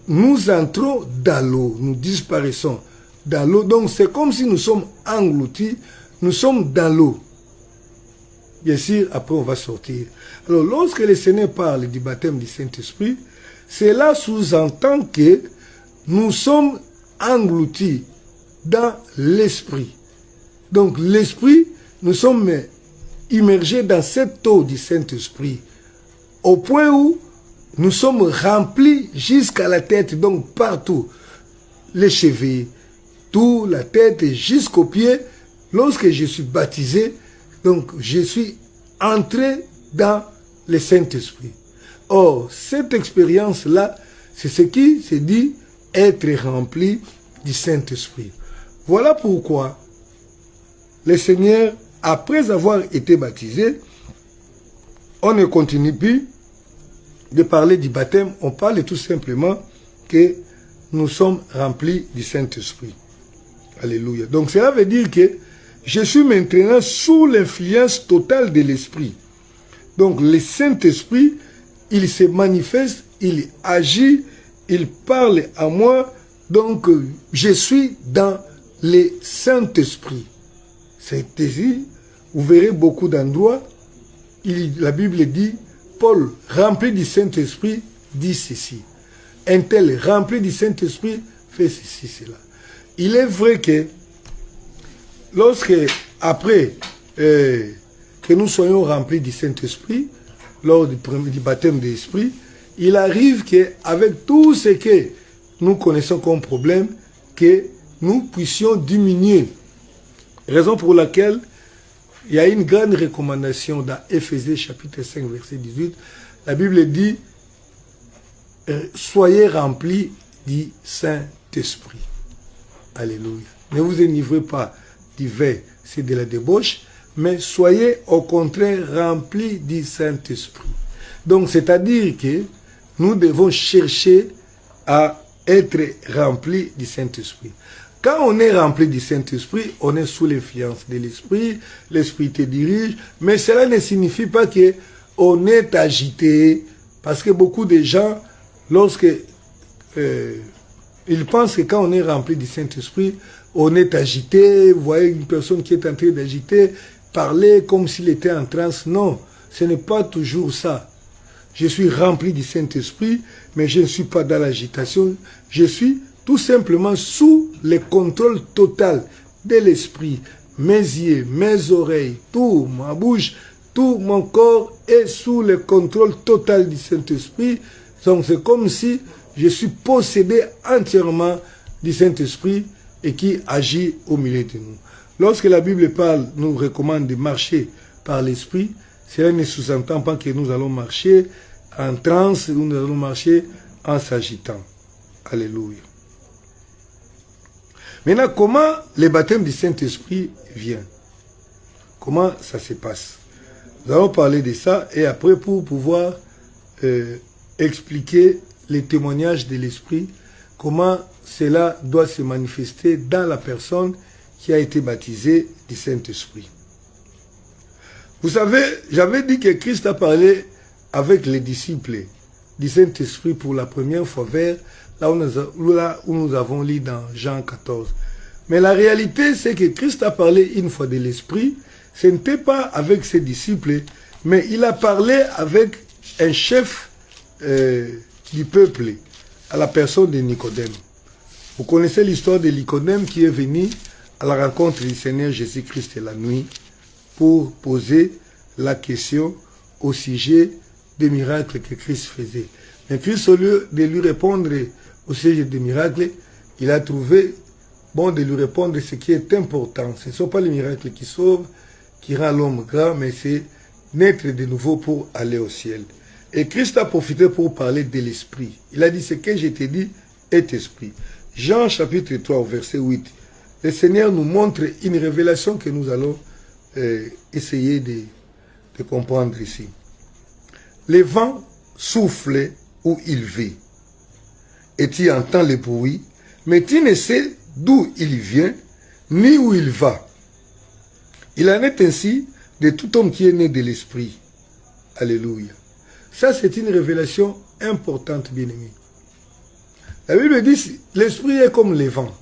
S2: nous entrons dans l'eau, nous disparaissons dans l'eau. Donc c'est comme si nous sommes engloutis, nous sommes dans l'eau. Bien sûr, après on va sortir. Alors lorsque le Seigneur parle du baptême du Saint-Esprit, cela sous-entend que nous sommes engloutis dans l'Esprit. Donc l'Esprit, nous sommes immergés dans cette eau du Saint-Esprit, au point où nous sommes remplis jusqu'à la tête, donc partout, les chevilles, tout, la tête jusqu'aux pieds. Lorsque je suis baptisé, donc je suis entré dans le Saint-Esprit. Or, cette expérience-là, c'est ce qui se dit être rempli du Saint-Esprit. Voilà pourquoi le Seigneur, après avoir été baptisé, on ne continue plus de parler du baptême, on parle tout simplement que nous sommes remplis du Saint-Esprit. Alléluia. Donc cela veut dire que je suis maintenant sous l'influence totale de l'Esprit. Donc le Saint-Esprit, il se manifeste, il agit, il parle à moi, donc je suis dans le Saint-Esprit. C'est ici, vous verrez beaucoup d'endroits, la Bible dit, Paul, rempli du Saint-Esprit, dit ceci. Un tel rempli du Saint-Esprit fait ceci, cela. Il est vrai que lorsque, après que nous soyons remplis du Saint-Esprit, lors du baptême de l'Esprit, il arrive qu'avec tout ce que nous connaissons comme problème, que nous puissions diminuer. Raison pour laquelle il y a une grande recommandation dans Éphésiens chapitre 5, verset 18. La Bible dit, soyez remplis du Saint-Esprit. Alléluia. Ne vous enivrez pas du vin, c'est de la débauche, mais soyez au contraire remplis du Saint-Esprit. Donc, c'est-à-dire que nous devons chercher à être remplis du Saint-Esprit. Quand on est rempli du Saint-Esprit, on est sous l'influence de l'Esprit, l'Esprit te dirige, mais cela ne signifie pas qu'on est agité, parce que beaucoup de gens, lorsque ils pensent que quand on est rempli du Saint-Esprit, on est agité, vous voyez une personne qui est en train d'agiter, parler comme s'il était en transe. Non, ce n'est pas toujours ça. Je suis rempli du Saint-Esprit, mais je ne suis pas dans l'agitation. Je suis tout simplement sous le contrôle total de l'Esprit. Mes yeux, mes oreilles, tout, ma bouche, tout mon corps est sous le contrôle total du Saint-Esprit. Donc c'est comme si je suis possédé entièrement du Saint-Esprit et qui agit au milieu de nous. Lorsque la Bible parle, nous recommande de marcher par l'Esprit, cela ne sous-entend pas que nous allons marcher en transe, nous allons marcher en s'agitant. Alléluia. Maintenant, comment le baptême du Saint-Esprit vient? Comment ça se passe? Nous allons parler de ça et après pour pouvoir expliquer les témoignages de l'Esprit, comment cela doit se manifester dans la personne qui a été baptisée du Saint-Esprit. Vous savez, j'avais dit que Christ a parlé avec les disciples du Saint-Esprit pour la première fois vers là où nous avons lu dans Jean 14. Mais la réalité, c'est que Christ a parlé une fois de l'Esprit, ce n'était pas avec ses disciples, mais il a parlé avec un chef du peuple, à la personne de Nicodème. Vous connaissez l'histoire de Nicodème qui est venu à la rencontre du Seigneur Jésus-Christ la nuit pour poser la question au sujet des miracles que Christ faisait. Mais Christ, au lieu de lui répondre au sujet des miracles, il a trouvé bon de lui répondre ce qui est important. Ce ne sont pas les miracles qui sauvent, qui rendent l'homme grand, mais c'est naître de nouveau pour aller au ciel. Et Christ a profité pour parler de l'Esprit. Il a dit, ce que je t'ai dit est Esprit. Jean chapitre 3, verset 8. Le Seigneur nous montre une révélation que nous allons essayer de comprendre ici. Le vent souffle où il vit, et tu entends le bruit, mais tu ne sais d'où il vient, ni où il va. Il en est ainsi de tout homme qui est né de l'Esprit. Alléluia. Ça, c'est une révélation importante, bien-aimé. La Bible dit, l'Esprit est comme le vent.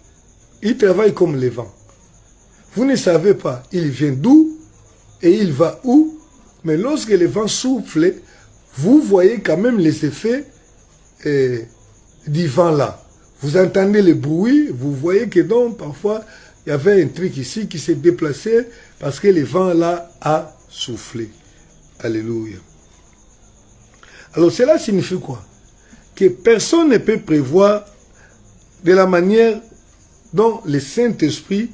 S2: Il travaille comme le vent. Vous ne savez pas, il vient d'où et il va où, mais lorsque le vent souffle, vous voyez quand même les effets du vent là. Vous entendez le bruit, vous voyez que donc parfois il y avait un truc ici qui s'est déplacé parce que le vent là a soufflé. Alléluia. Alors cela signifie quoi? Que personne ne peut prévoir de la manière dont le Saint-Esprit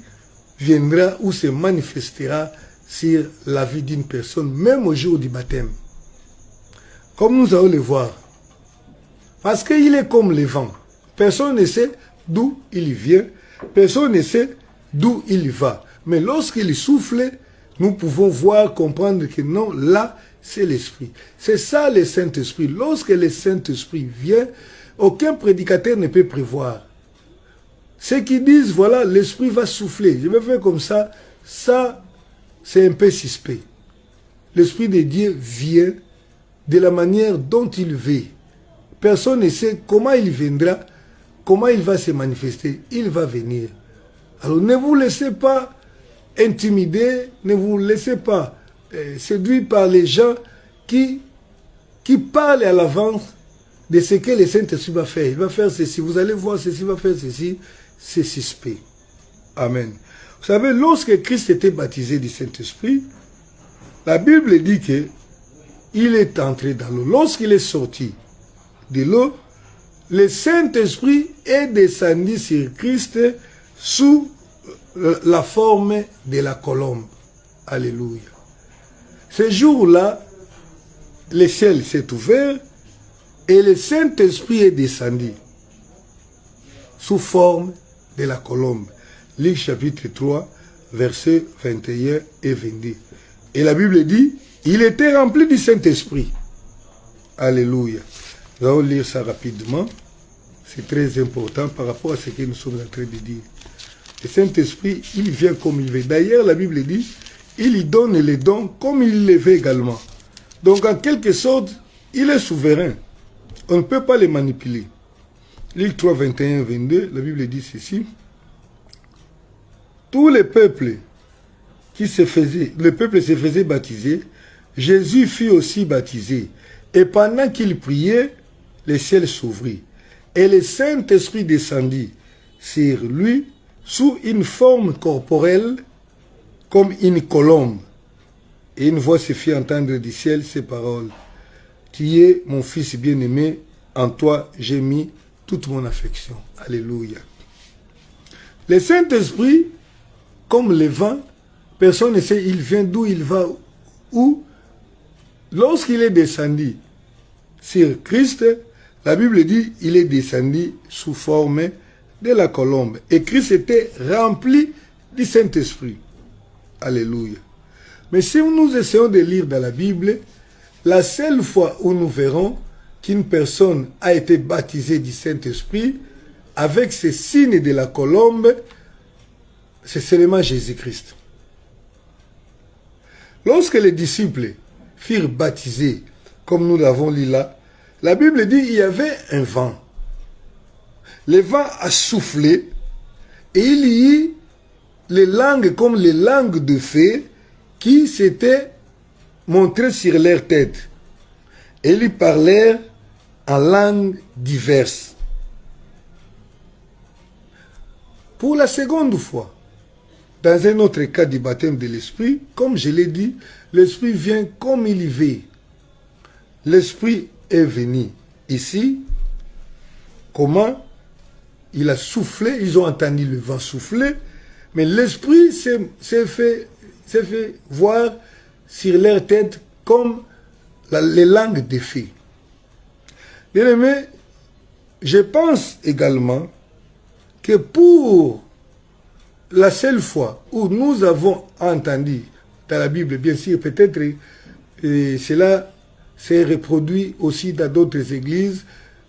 S2: viendra ou se manifestera sur la vie d'une personne, même au jour du baptême. Comme nous allons le voir. Parce qu'il est comme le vent. Personne ne sait d'où il vient. Personne ne sait d'où il va. Mais lorsqu'il souffle, nous pouvons voir, comprendre que non, là, c'est l'Esprit. C'est ça le Saint-Esprit. Lorsque le Saint-Esprit vient, aucun prédicateur ne peut prévoir. Ceux qui disent, voilà, l'Esprit va souffler, je vais faire comme ça, ça, c'est un peu suspect. L'Esprit de Dieu vient de la manière dont il veut. Personne ne sait comment il viendra, comment il va se manifester. Il va venir. Alors ne vous laissez pas intimider, ne vous laissez pas séduire par les gens qui parlent à l'avance de ce que le Saint-Esprit va faire. Il va faire ceci, vous allez voir ceci, il va faire ceci, c'est suspect. Amen. Vous savez, lorsque Christ était baptisé du Saint-Esprit, la Bible dit que il est entré dans l'eau. Lorsqu'il est sorti de l'eau, le Saint-Esprit est descendu sur Christ sous la forme de la colombe. Alléluia. Ce jour-là, le ciel s'est ouvert et le Saint-Esprit est descendu sous forme de la colombe. Luc chapitre 3, versets 21 et 22. Et la Bible dit, il était rempli du Saint-Esprit. Alléluia. Nous allons lire ça rapidement. C'est très important par rapport à ce que nous sommes en train de dire. Le Saint-Esprit, il vient comme il veut. D'ailleurs, la Bible dit, il y donne les dons comme il les veut également. Donc, en quelque sorte, il est souverain. On ne peut pas les manipuler. Luc 3, 21, 22, la Bible dit ceci. Tous les peuples se faisaient baptiser, Jésus fut aussi baptisé. Et pendant qu'il priait, le ciel s'ouvrit. Et le Saint-Esprit descendit sur lui sous une forme corporelle comme une colombe. Et une voix se fit entendre du ciel ces paroles. Tu es mon fils bien-aimé, en toi j'ai mis toute mon affection. Alléluia. Le Saint-Esprit, comme le vent, personne ne sait il vient d'où, il va où. Lorsqu'il est descendu sur Christ, la Bible dit il est descendu sous forme de la colombe. Et Christ était rempli du Saint-Esprit. Alléluia. Mais si nous essayons de lire dans la Bible, la seule fois où nous verrons qu'une personne a été baptisée du Saint-Esprit avec ces signes de la colombe, c'est seulement Jésus-Christ. Lorsque les disciples furent baptisés, comme nous l'avons lu là, la Bible dit qu'il y avait un vent. Le vent a soufflé et il y eut les langues comme les langues de feu qui s'étaient montrées sur leur tête. Et ils parlèrent en langues diverses. Pour la seconde fois, dans un autre cas du baptême de l'Esprit, comme je l'ai dit, l'Esprit vient comme il y veut. L'Esprit est venu ici. Comment? Il a soufflé, ils ont entendu le vent souffler, mais l'Esprit s'est fait voir sur leur tête comme les langues des fées. Bien aimé, je pense également que pour la seule fois où nous avons entendu dans la Bible, bien sûr, peut-être cela s'est reproduit aussi dans d'autres églises,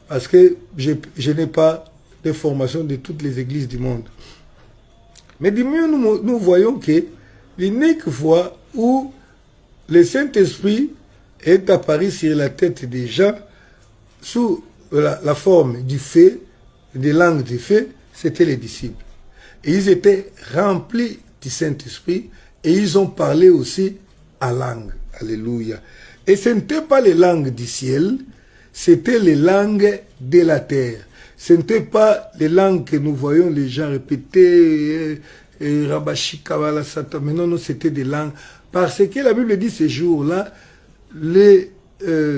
S2: parce que je n'ai pas d'informations de toutes les églises du monde. Mais du mieux, nous voyons que l'unique fois où le Saint-Esprit est apparu sur la tête des gens sous la forme du feu, des langues du feu, c'était les disciples. Et ils étaient remplis du Saint-Esprit et ils ont parlé aussi en langue. Alléluia. Et ce n'était pas les langues du ciel, c'était les langues de la terre. Ce n'était pas les langues que nous voyons les gens répéter, Rabashi, Kabbalah, Satan. Mais non, c'était des langues. Parce que la Bible dit ces jours-là, les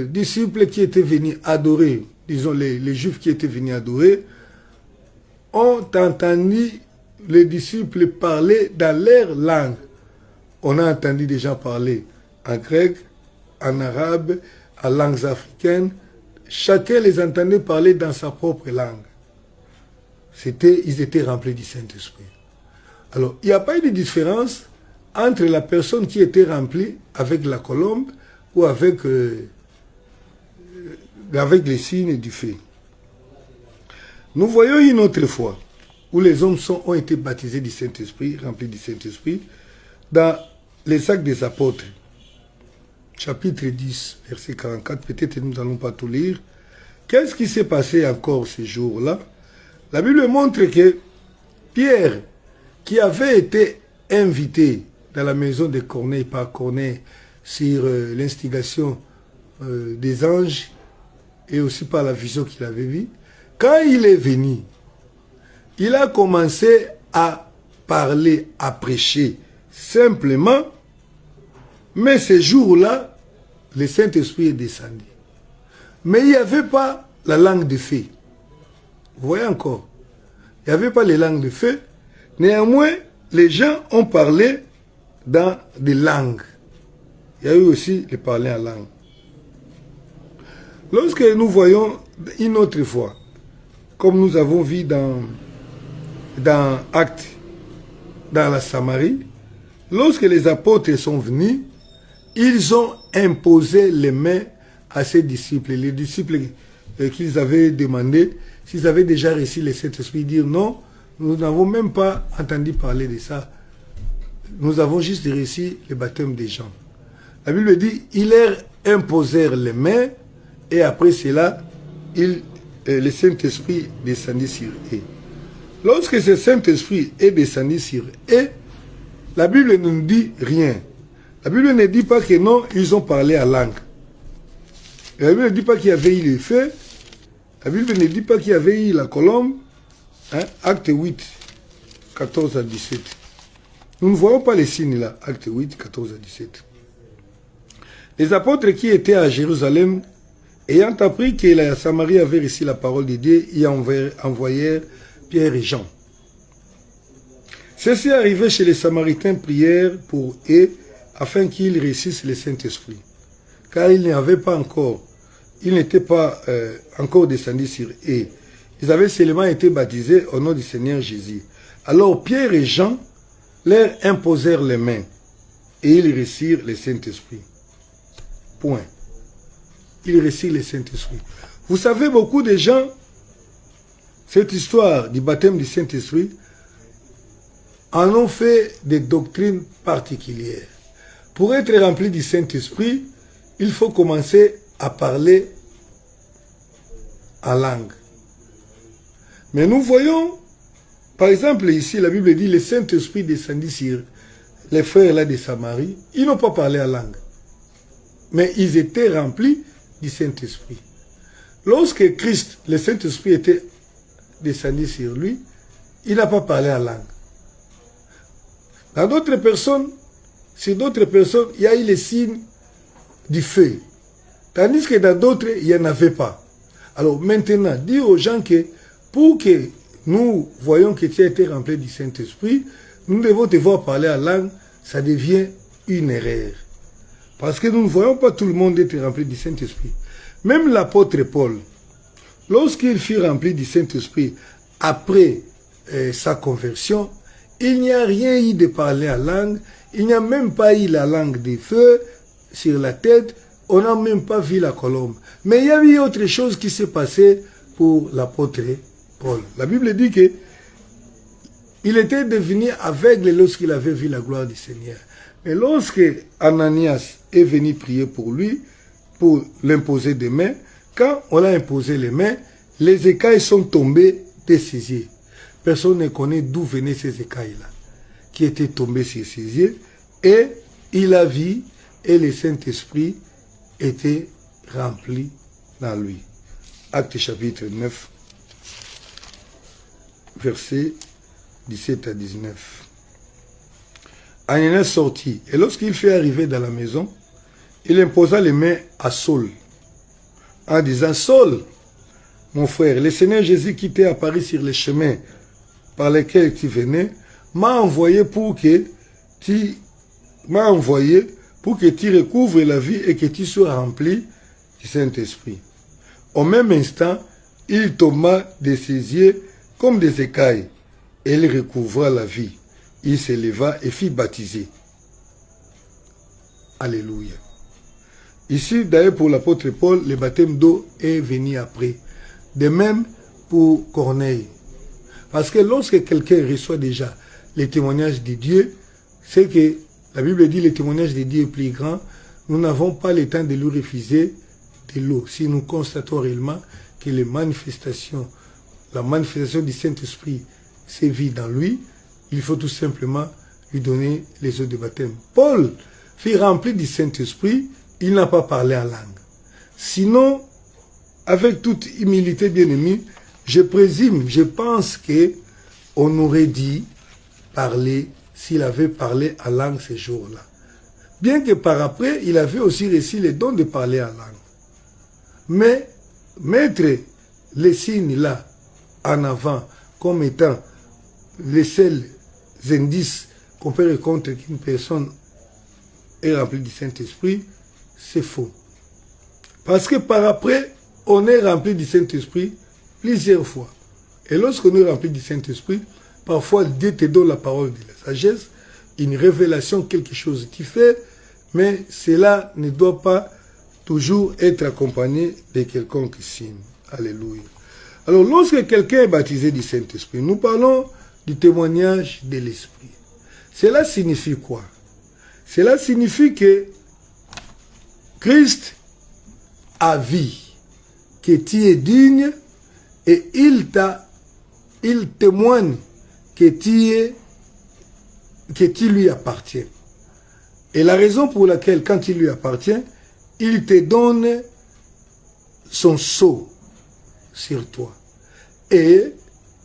S2: disciples qui étaient venus adorer, disons les Juifs qui étaient venus adorer, ont entendu les disciples parler dans leur langue. On a entendu des gens parler en grec, en arabe, en langues africaines. Chacun les entendait parler dans sa propre langue. Ils étaient remplis du Saint-Esprit. Alors, il n'y a pas eu de différence entre la personne qui était remplie avec la colombe ou avec les signes du feu. Nous voyons une autre fois où les hommes ont été baptisés du Saint-Esprit, remplis du Saint-Esprit, dans les Actes des Apôtres, chapitre 10, verset 44, peut-être nous n'allons pas tout lire. Qu'est-ce qui s'est passé encore ce jour-là? La Bible montre que Pierre qui avait été invité dans la maison de Corneille par Corneille sur l'instigation des anges et aussi par la vision qu'il avait vue, quand il est venu, il a commencé à parler, à prêcher simplement, mais ce jour-là, le Saint-Esprit est descendu. Mais il n'y avait pas la langue de feu. Vous voyez encore, il n'y avait pas les langues de feu. Néanmoins, les gens ont parlé dans des langues. Il y a eu aussi les parler en langue. Lorsque nous voyons une autre fois, comme nous avons vu dans Actes, dans la Samarie, lorsque les apôtres sont venus, ils ont imposé les mains à ses disciples. Les disciples qu'ils avaient demandé, s'ils avaient déjà reçu le Saint-Esprit, dire non, nous n'avons même pas entendu parler de ça. Nous avons juste reçu le baptême des gens. La Bible dit, ils leur imposèrent les mains et après cela, le Saint-Esprit descendit sur eux. Lorsque ce Saint-Esprit est descendu sur eux, la Bible ne nous dit rien. La Bible ne dit pas que non, ils ont parlé en langue. La Bible ne dit pas qu'il y avait eu le feu. La Bible ne dit pas qu'il y avait eu la colombe. Hein? Acte 8, 14 à 17. Nous ne voyons pas les signes là. Acte 8, 14 à 17. Les apôtres qui étaient à Jérusalem, ayant appris que la Samarie avait reçu la parole de Dieu, y envoyèrent Pierre et Jean. Ceux-ci arrivaient chez les Samaritains, prièrent pour eux afin qu'ils reçussent le Saint-Esprit. Car ils n'avaient pas encore, ils n'étaient pas encore descendus sur eux. Ils avaient seulement été baptisés au nom du Seigneur Jésus. Alors Pierre et Jean leur imposèrent les mains et ils reçurent le Saint-Esprit. Point. Ils reçurent le Saint-Esprit. Vous savez, beaucoup de gens, cette histoire du baptême du Saint-Esprit, en ont fait des doctrines particulières. Pour être rempli du Saint-Esprit, il faut commencer à parler en langue. Mais nous voyons, par exemple ici, la Bible dit, le Saint-Esprit descendit sur les frères là de Samarie. Ils n'ont pas parlé en langue. Mais ils étaient remplis du Saint-Esprit. Lorsque Christ, le Saint-Esprit était descendu sur lui, il n'a pas parlé en langue. Dans d'autres personnes, sur d'autres personnes, il y a eu les signes du feu. Tandis que dans d'autres, il n'y en avait pas. Alors maintenant, dire aux gens que pour que nous voyons que tu as été rempli du Saint-Esprit, nous devons te voir parler en langue, ça devient une erreur. Parce que nous ne voyons pas tout le monde être rempli du Saint-Esprit. Même l'apôtre Paul, lorsqu'il fut rempli du Saint-Esprit après sa conversion, il n'y a rien eu de parler en langue, il n'y a même pas eu la langue des feux sur la tête, on n'a même pas vu la colombe. Mais il y a eu autre chose qui s'est passé pour l'apôtre Paul. La Bible dit que il était devenu aveugle lorsqu'il avait vu la gloire du Seigneur. Mais lorsque Ananias est venu prier pour lui, pour l'imposer des mains, quand on a imposé les mains, les écailles sont tombées de ses yeux. Personne ne connaît d'où venaient ces écailles-là, qui étaient tombées sur ses yeux, et il a vu, et le Saint-Esprit était rempli dans lui. Acte chapitre 9, versets 17 à 19. Ananias sortit, et lorsqu'il fut arrivé dans la maison, il imposa les mains à Saul, en disant, « Saul, mon frère, le Seigneur Jésus qui t'est apparu sur les chemins par lesquels tu venais, m'a envoyé pour que tu recouvres la vie et que tu sois rempli du Saint-Esprit. » Au même instant, il tomba de ses yeux comme des écailles, et il recouvra la vie. Il se leva et fut baptisé. Alléluia. Ici, d'ailleurs, pour l'apôtre Paul, le baptême d'eau est venu après. De même pour Corneille. Parce que lorsque quelqu'un reçoit déjà les témoignages de Dieu, c'est que la Bible dit que le témoignage de Dieu est plus grand. Nous n'avons pas le temps de lui refuser de l'eau. Si nous constatons réellement que la manifestation du Saint-Esprit sévit dans lui, il faut tout simplement lui donner les eaux de baptême. Paul fut rempli du Saint-Esprit, il n'a pas parlé en langue. Sinon, avec toute humilité, bien-aimé, je présume, je pense qu'on aurait dit parler, s'il avait parlé en langue ces jours-là. Bien que par après, il avait aussi reçu le don de parler en langue. Mais mettre les signes là en avant comme étant les seuls indices qu'on peut reconnaître qu'une personne est remplie du Saint-Esprit, c'est faux. Parce que par après, on est rempli du Saint-Esprit plusieurs fois. Et lorsqu'on est rempli du Saint-Esprit, parfois Dieu te donne la parole de la sagesse, une révélation, quelque chose qui fait, mais cela ne doit pas toujours être accompagné de quelqu'un qui signe. Alléluia. Alors, lorsque quelqu'un est baptisé du Saint-Esprit, nous parlons du témoignage de l'Esprit. Cela signifie quoi? Cela signifie que Christ a vu que tu es digne et il témoigne que tu lui appartiens. Et la raison pour laquelle, quand il lui appartient, il te donne son sceau sur toi. Et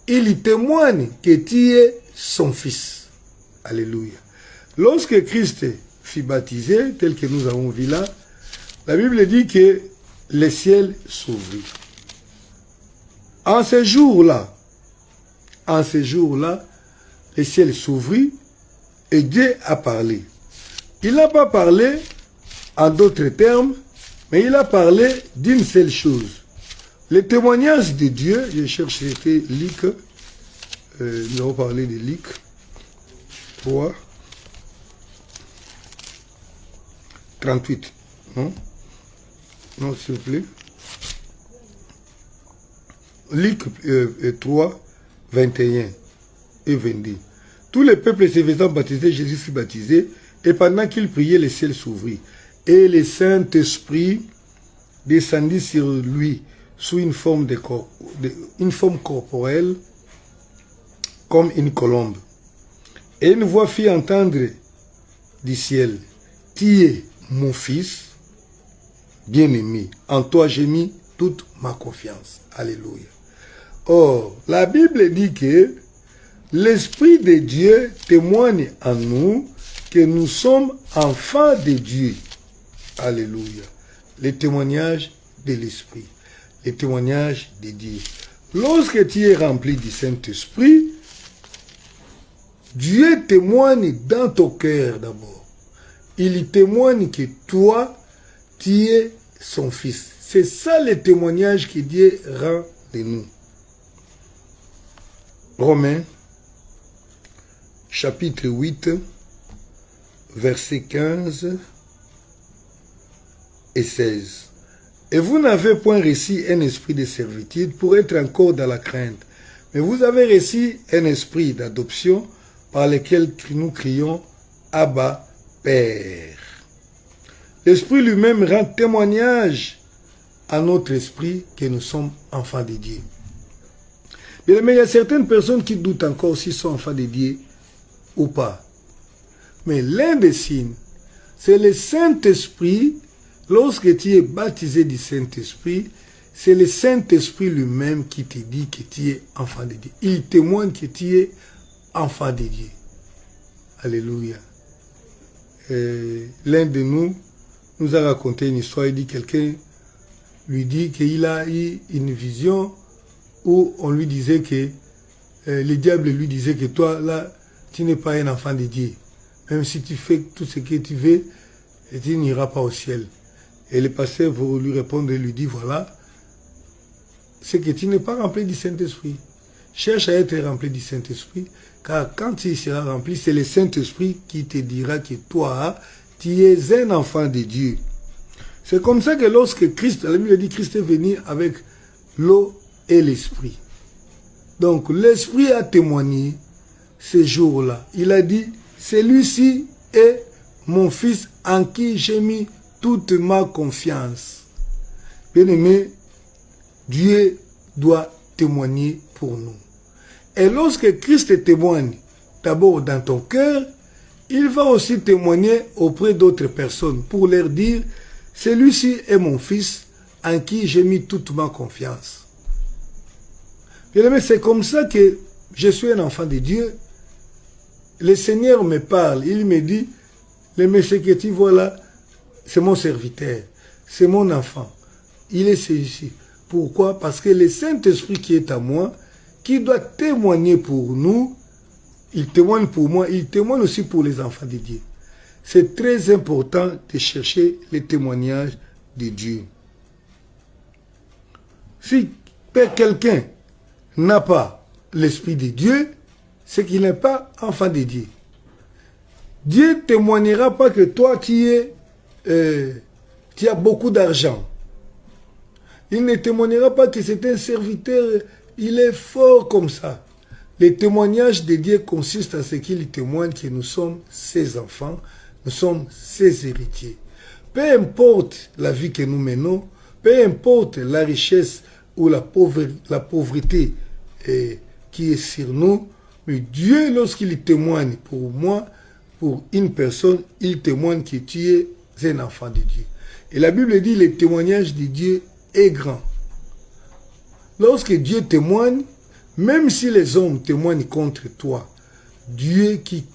S2: il témoigne que tu es son fils. Alléluia. Lorsque Christ fut baptisé, tel que nous avons vu là, la Bible dit que le ciel s'ouvrit. En ce jour-là, le ciel s'ouvrit et Dieu a parlé. Il n'a pas parlé en d'autres termes, mais il a parlé d'une seule chose. Le témoignage de Dieu, je cherche, c'était Luc, nous avons parlé de Luc 3, 38, non? Non, s'il vous plaît. Luc 3, 21 et 22. Tous les peuples se faisant baptiser, Jésus fut baptisé, et pendant qu'il priait, le ciel s'ouvrit. Et le Saint-Esprit descendit sur lui sous une forme corporelle, comme une colombe. Et une voix fit entendre du ciel, « Tu es mon fils, bien-aimé, en toi j'ai mis toute ma confiance. » Alléluia. Or, la Bible dit que l'Esprit de Dieu témoigne en nous que nous sommes enfants de Dieu. Alléluia. Le témoignage de l'Esprit. Le témoignage de Dieu. Lorsque tu es rempli du Saint-Esprit, Dieu témoigne dans ton cœur d'abord. Il témoigne que toi, tu es son fils. C'est ça le témoignage que Dieu rend de nous. Romains, chapitre 8, versets 15 et 16. Et vous n'avez point reçu un esprit de servitude pour être encore dans la crainte, mais vous avez reçu un esprit d'adoption par lequel nous crions Abba, Père. L'Esprit lui-même rend témoignage à notre esprit que nous sommes enfants de Dieu. Mais il y a certaines personnes qui doutent encore s'ils sont enfants de Dieu ou pas. Mais l'un des signes, c'est le Saint-Esprit. Lorsque tu es baptisé du Saint-Esprit, c'est le Saint-Esprit lui-même qui te dit que tu es enfant de Dieu. Il témoigne que tu es enfant de Dieu. Alléluia. L'un de nous a raconté une histoire. Il dit quelqu'un lui dit qu'il a eu une vision où on lui disait que le diable lui disait que toi là tu n'es pas un enfant de Dieu. Même si tu fais tout ce que tu veux, tu n'iras pas au ciel. Et le pasteur, pour lui répondre, lui dit, voilà, c'est que tu n'es pas rempli du Saint-Esprit. Cherche à être rempli du Saint-Esprit, car quand tu seras rempli, c'est le Saint-Esprit qui te dira que toi, tu es un enfant de Dieu. C'est comme ça que lorsque Christ, la Bible dit, Christ est venu avec l'eau et l'Esprit. Donc, l'Esprit a témoigné ce jour-là. Il a dit, celui-ci est mon fils en qui j'ai mis toute ma confiance. Bien-aimé, Dieu doit témoigner pour nous. Et lorsque Christ témoigne, d'abord dans ton cœur, il va aussi témoigner auprès d'autres personnes pour leur dire, celui-ci est mon fils en qui j'ai mis toute ma confiance. Bien-aimé, c'est comme ça que je suis un enfant de Dieu. Le Seigneur me parle, il me dit, le monsieur que tu vois là, c'est mon serviteur, c'est mon enfant. Il est celui-ci. Pourquoi? Parce que le Saint-Esprit qui est à moi, qui doit témoigner pour nous, il témoigne pour moi, il témoigne aussi pour les enfants de Dieu. C'est très important de chercher les témoignages de Dieu. Si quelqu'un n'a pas l'Esprit de Dieu, c'est qu'il n'est pas enfant de Dieu. Dieu ne témoignera pas que toi, tu as beaucoup d'argent. Il ne témoignera pas que c'est un serviteur, il est fort comme ça. Le témoignage de Dieu consiste à ce qu'il témoigne que nous sommes ses enfants, nous sommes ses héritiers. Peu importe la vie que nous menons, peu importe la richesse ou la pauvreté qui est sur nous, mais Dieu, lorsqu'il témoigne pour moi, pour une personne, il témoigne que tu es un enfant de Dieu. Et la Bible dit, le témoignage de Dieu est grand. Lorsque Dieu témoigne, même si les hommes témoignent contre toi, Dieu qui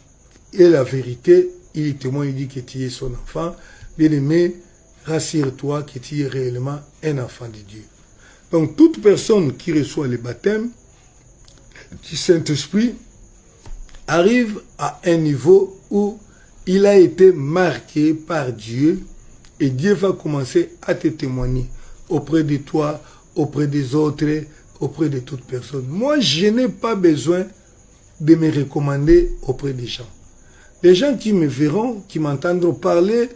S2: est la vérité, il témoigne, il dit que tu es son enfant. Bien-aimé, rassure-toi que tu es réellement un enfant de Dieu. Donc, toute personne qui reçoit le baptême du Saint-Esprit arrive à un niveau où il a été marqué par Dieu et Dieu va commencer à te témoigner auprès de toi, auprès des autres, auprès de toute personne. Moi, je n'ai pas besoin de me recommander auprès des gens. Les gens qui me verront, qui m'entendront parler,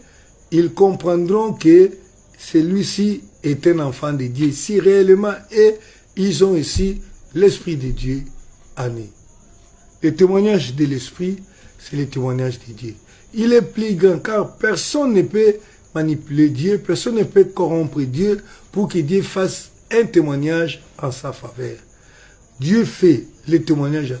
S2: ils comprendront que celui-ci est un enfant de Dieu. Si réellement, et ils ont ici l'Esprit de Dieu en eux. Le témoignage de l'Esprit, c'est le témoignage de Dieu. Il est plus grand car personne ne peut manipuler Dieu, personne ne peut corrompre Dieu pour que Dieu fasse un témoignage en sa faveur. Dieu fait le témoignage à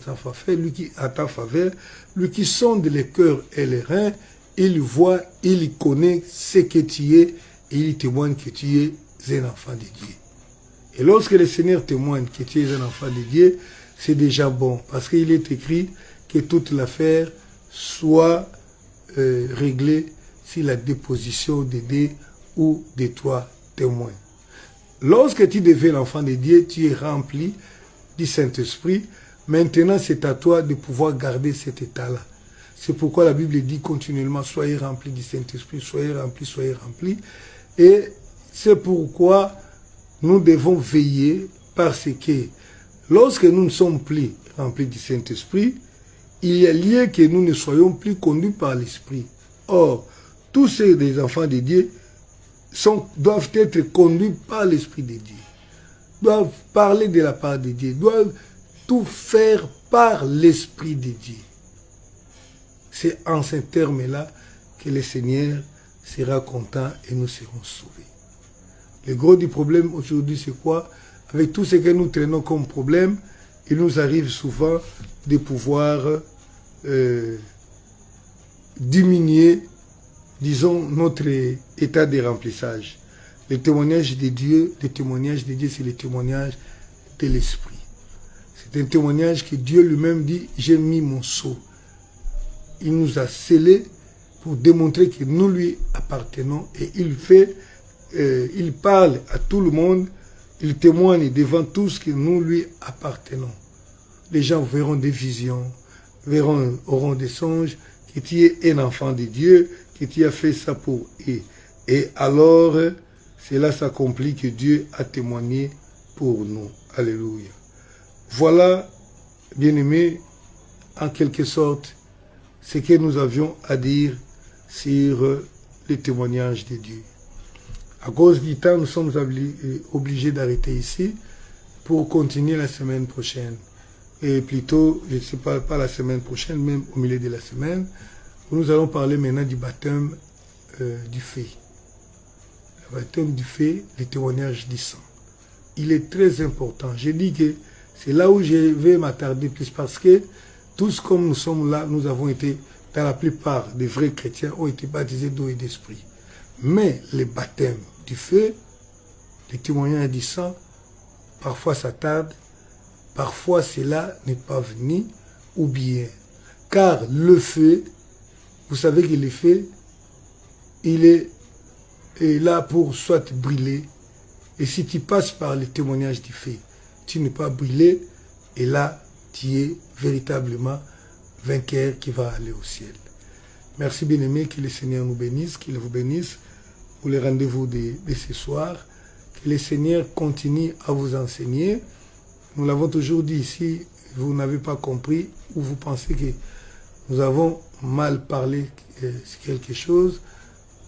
S2: ta faveur, lui qui sonde les cœurs et les reins, il voit, il connaît ce que tu es et il témoigne que tu es un enfant de Dieu. Et lorsque le Seigneur témoigne que tu es un enfant de Dieu, c'est déjà bon parce qu'il est écrit que toute l'affaire soit réglée si la déposition de Dieu ou de toi témoin. Lorsque tu deviens l'enfant de Dieu, tu es rempli du Saint-Esprit. Maintenant, c'est à toi de pouvoir garder cet état-là. C'est pourquoi la Bible dit continuellement, soyez remplis du Saint-Esprit, soyez remplis. Et c'est pourquoi nous devons veiller parce que lorsque nous ne sommes plus remplis du Saint-Esprit, il y a lieu que nous ne soyons plus conduits par l'Esprit. Or, tous ces des enfants de Dieu doivent être conduits par l'Esprit de Dieu, doivent parler de la part de Dieu, doivent tout faire par l'Esprit de Dieu. C'est en ces termes-là que le Seigneur sera content et nous serons sauvés. Le gros du problème aujourd'hui, c'est quoi? Avec tout ce que nous traînons comme problème, il nous arrive souvent de pouvoir diminuer, disons, notre état de remplissage. Le témoignage de Dieu, c'est le témoignage de l'Esprit. C'est un témoignage que Dieu lui-même dit, j'ai mis mon sceau. Il nous a scellés pour démontrer que nous lui appartenons et il parle à tout le monde, il témoigne devant tous que nous lui appartenons. Les gens verront des visions, auront des songes, que tu es un enfant de Dieu, que tu as fait ça pour eux. Et alors, cela s'accomplit que Dieu a témoigné pour nous. Alléluia. Voilà, bien-aimés, en quelque sorte, ce que nous avions à dire sur le témoignage de Dieu. À cause du temps, nous sommes obligés d'arrêter ici pour continuer la semaine prochaine. Et plutôt, je ne sais pas la semaine prochaine, même au milieu de la semaine, où nous allons parler maintenant du baptême du feu. Le baptême du feu, le témoignage du sang. Il est très important. J'ai dit que c'est là où je vais m'attarder plus parce que Tous comme nous sommes là, nous avons été, dans la plupart des vrais chrétiens, ont été baptisés d'eau et d'esprit. Mais les baptêmes du feu, les témoignages du sang, parfois ça tarde, parfois cela n'est pas venu, ou bien, car le feu, vous savez que le feu, il est là pour soit brûler, et si tu passes par le témoignage du feu, tu n'es pas brûlé, et là, tu es véritablement vainqueur qui va aller au ciel. Merci bien-aimés, que le Seigneur nous bénisse, qu'il vous bénisse pour le rendez-vous de ce soir. Que le Seigneur continue à vous enseigner. Nous l'avons toujours dit, si vous n'avez pas compris ou vous pensez que nous avons mal parlé quelque chose,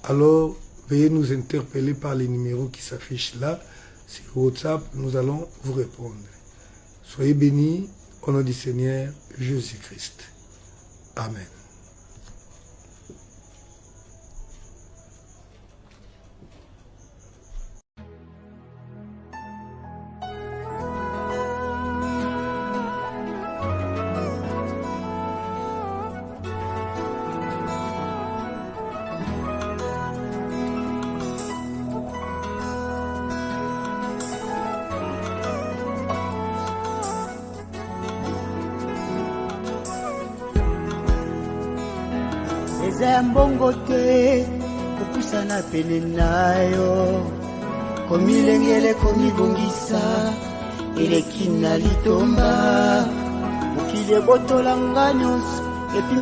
S2: alors veuillez nous interpeller par les numéros qui s'affichent là. Sur WhatsApp, nous allons vous répondre. Soyez bénis au nom du Seigneur Jésus-Christ. Amen.
S1: eza ya mbongo te kopusana pene na yo, komilengele komibongisa eleki na litomba, mokili ebotola nga nyonso epi